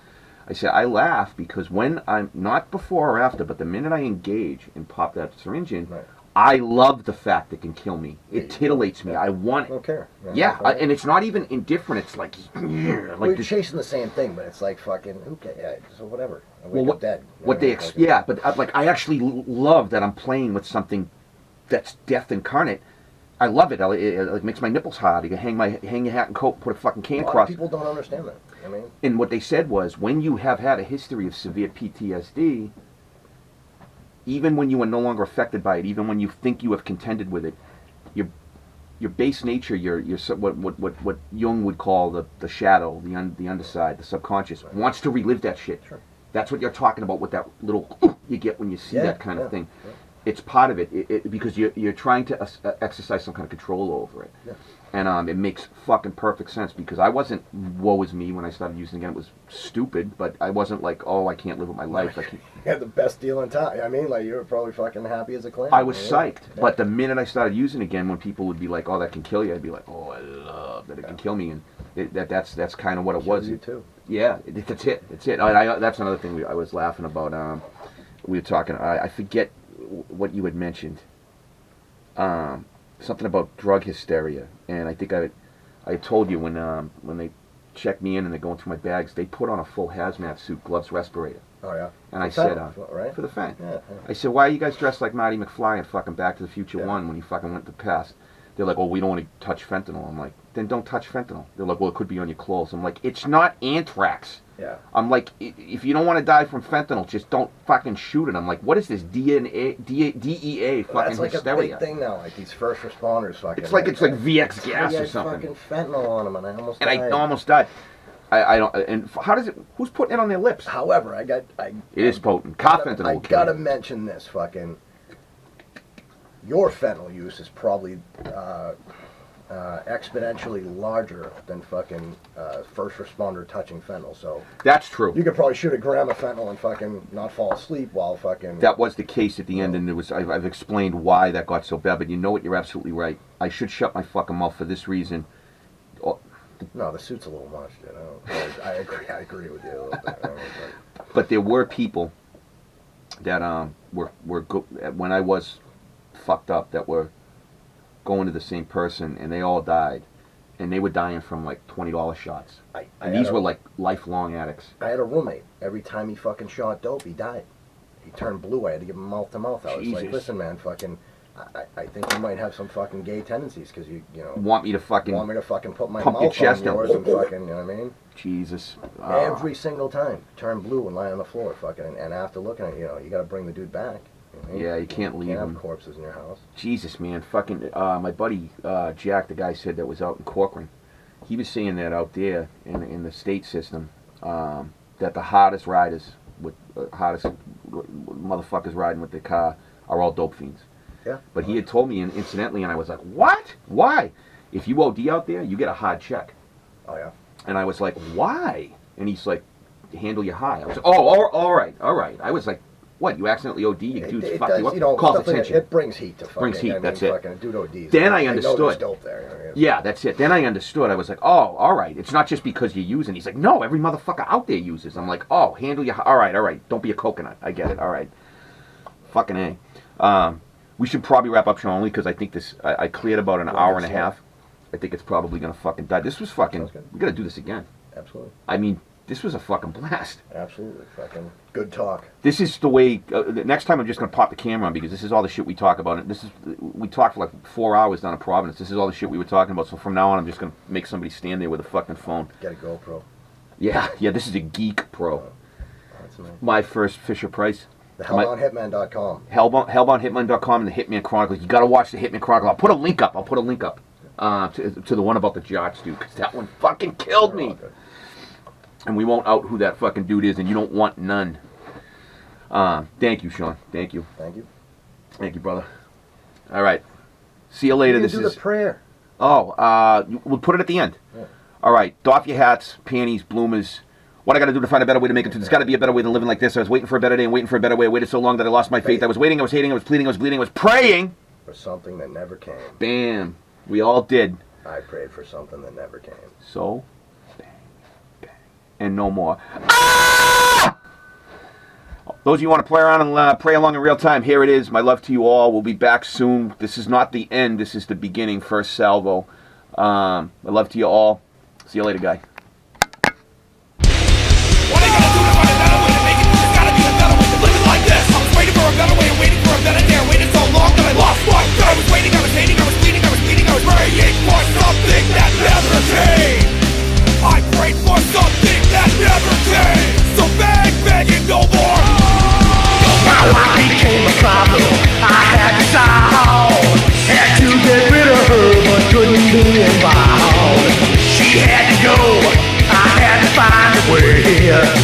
I said, I laugh because when I'm, not before or after, but the minute I engage and pop that syringe in, I love the fact it can kill me. It titillates me. I want it. I don't care. Yeah, and it's not even indifferent. It's like, we're chasing the same thing, but it's like fucking, okay, yeah, so whatever. I wake up dead. What they, yeah, but like I actually love that I'm playing with something that's death incarnate. I love it. It makes my nipples hard. You can hang your hat and coat, put a fucking can across. People don't understand that. I mean, and what they said was, when you have had a history of severe PTSD, even when you are no longer affected by it, even when you think you have contended with it, your base nature, your what Jung would call the shadow, the underside, the subconscious, wants to relive that shit. Sure. That's what you're talking about with that little you get when you see that kind of thing. Yeah. It's part of it, because you're trying to exercise some kind of control over it. Yeah. And it makes fucking perfect sense, because I wasn't woe is me when I started using it again. It was stupid, but I wasn't like, oh, I can't live with my life. You had the best deal in town. I mean, like, you were probably fucking happy as a clam. I was psyched. Yeah. But the minute I started using it again, when people would be like, oh, that can kill you, I'd be like, oh, I love that it can kill me. And that's kind of what it was. You too. Yeah, that's it. That's it. That's another thing I was laughing about. We were talking, I forget what you had mentioned. Something about drug hysteria, and I think I told you when they check me in and they're going through my bags, they put on a full hazmat suit, gloves, respirator. Oh yeah. And I said, right? For the fent. Yeah. I said, why are you guys dressed like Marty McFly in fucking Back to the Future 1 when you fucking went to the past? They're like, oh, we don't want to touch fentanyl. I'm like, then don't touch fentanyl. They're like, well, it could be on your clothes. I'm like, it's not anthrax. Yeah. I'm like, if you don't want to die from fentanyl, just don't fucking shoot it. I'm like, what is this DEA fucking that's like hysteria? A big thing now, like these first responders fucking. It's like VX gas or something. Fucking fentanyl on them, and I almost died. I don't. And how does it? Who's putting it on their lips? However, it is potent. Fentanyl. I gotta mention this fucking. Your fentanyl use is probably exponentially larger than fucking first responder touching fentanyl. So that's true. You could probably shoot a gram of fentanyl and fucking not fall asleep while fucking. That was the case at the end, and it was. I've explained why that got so bad, but you know what? You're absolutely right. I should shut my fucking mouth for this reason. No, the suit's a little much, you know. I agree with you a little bit. But there were people that were when I was fucked up, that were going to the same person, and they all died, and they were dying from like $20 shots. And these were like lifelong addicts. I had a roommate. Every time he fucking shot dope, he died. He turned blue. I had to give him mouth to mouth. I was like, listen, man, fucking. I think you might have some fucking gay tendencies because you know want me to fucking put my pump mouth your chest on yours and fucking, you know what I mean? Jesus. Every single time, turn blue and lie on the floor, fucking, and after looking at you got to bring the dude back. You know? Yeah, you can't leave him. Have corpses in your house. Jesus, man, fucking. My buddy Jack, the guy said that was out in Corcoran. He was saying that out there in the state system, that the hardest riders with hardest motherfuckers riding with their car are all dope fiends. Yeah. But he had told me incidentally, and I was like, what? Why? If you OD out there, you get a hard check. Oh, yeah. And I was like, why? And he's like, handle your high. I was like, oh, all right. I was like, what? You accidentally OD? You dudes fuck does, you up? you know, Calls stuff like attention. It brings heat to fucking. Brings heat, that's it. Fucking dude ODs. Then I know understood. there's dope there. Yeah, that's it. Then I understood. I was like, oh, all right. It's not just because you're using. He's like, no, every motherfucker out there uses. I'm like, oh, handle your... All right. Don't be a coconut. I get it. All right. Fucking A. We should probably wrap up show only because I think this... I cleared about an hour and a half. I think it's probably going to fucking die. This was fucking... We got to do this again. Absolutely. I mean, this was a fucking blast. Absolutely. Fucking good talk. This is the way... next time I'm just going to pop the camera on because this is all the shit we talk about. We talked for like 4 hours down in Providence. This is all the shit we were talking about. So from now on, I'm just going to make somebody stand there with a fucking phone. Get a GoPro. Yeah, this is a Geek Pro. That's nice. My first Fisher Price. The HELLBOUNDHITMEN.com. HELLBOUNDHITMEN.com and the Hitman Chronicle. You got to watch the Hitman Chronicle. I'll put a link up. To the one about the jocks, dude, because that one fucking killed me. And we won't out who that fucking dude is, and you don't want none. Thank you, Sean. Thank you. Thank you. Thank you, brother. All right. See you later. You This do is the prayer. Oh, we'll put it at the end. Yeah. All right. Doff your hats, panties, bloomers. What I got to do to find a better way to make it? There's got to be a better way than living like this. I was waiting for a better day and waiting for a better way. I waited so long that I lost my faith. I was waiting. I was hating. I was pleading. I was bleeding. I was praying. For something that never came. Bam. We all did. I prayed for something that never came. So, bang, bang, and no more. Ah! Those of you who want to play around and pray along in real time, here it is. My love to you all. We'll be back soon. This is not the end. This is the beginning. First salvo. My love to you all. See you later, guy. What I gotta do to find a better way to make it? There's gotta be a better way to live it like this. I was waiting for a better way, waiting for a better day. I waited so long that I lost my way. I was waiting, I was hating, I was bleeding, I was bleeding, I was praying for something that never came. I prayed for something that never came. So beg, begging no more. Now I became a problem. I had to solve. Had to get rid of her, but couldn't be involved. She had to go. I had to find a way.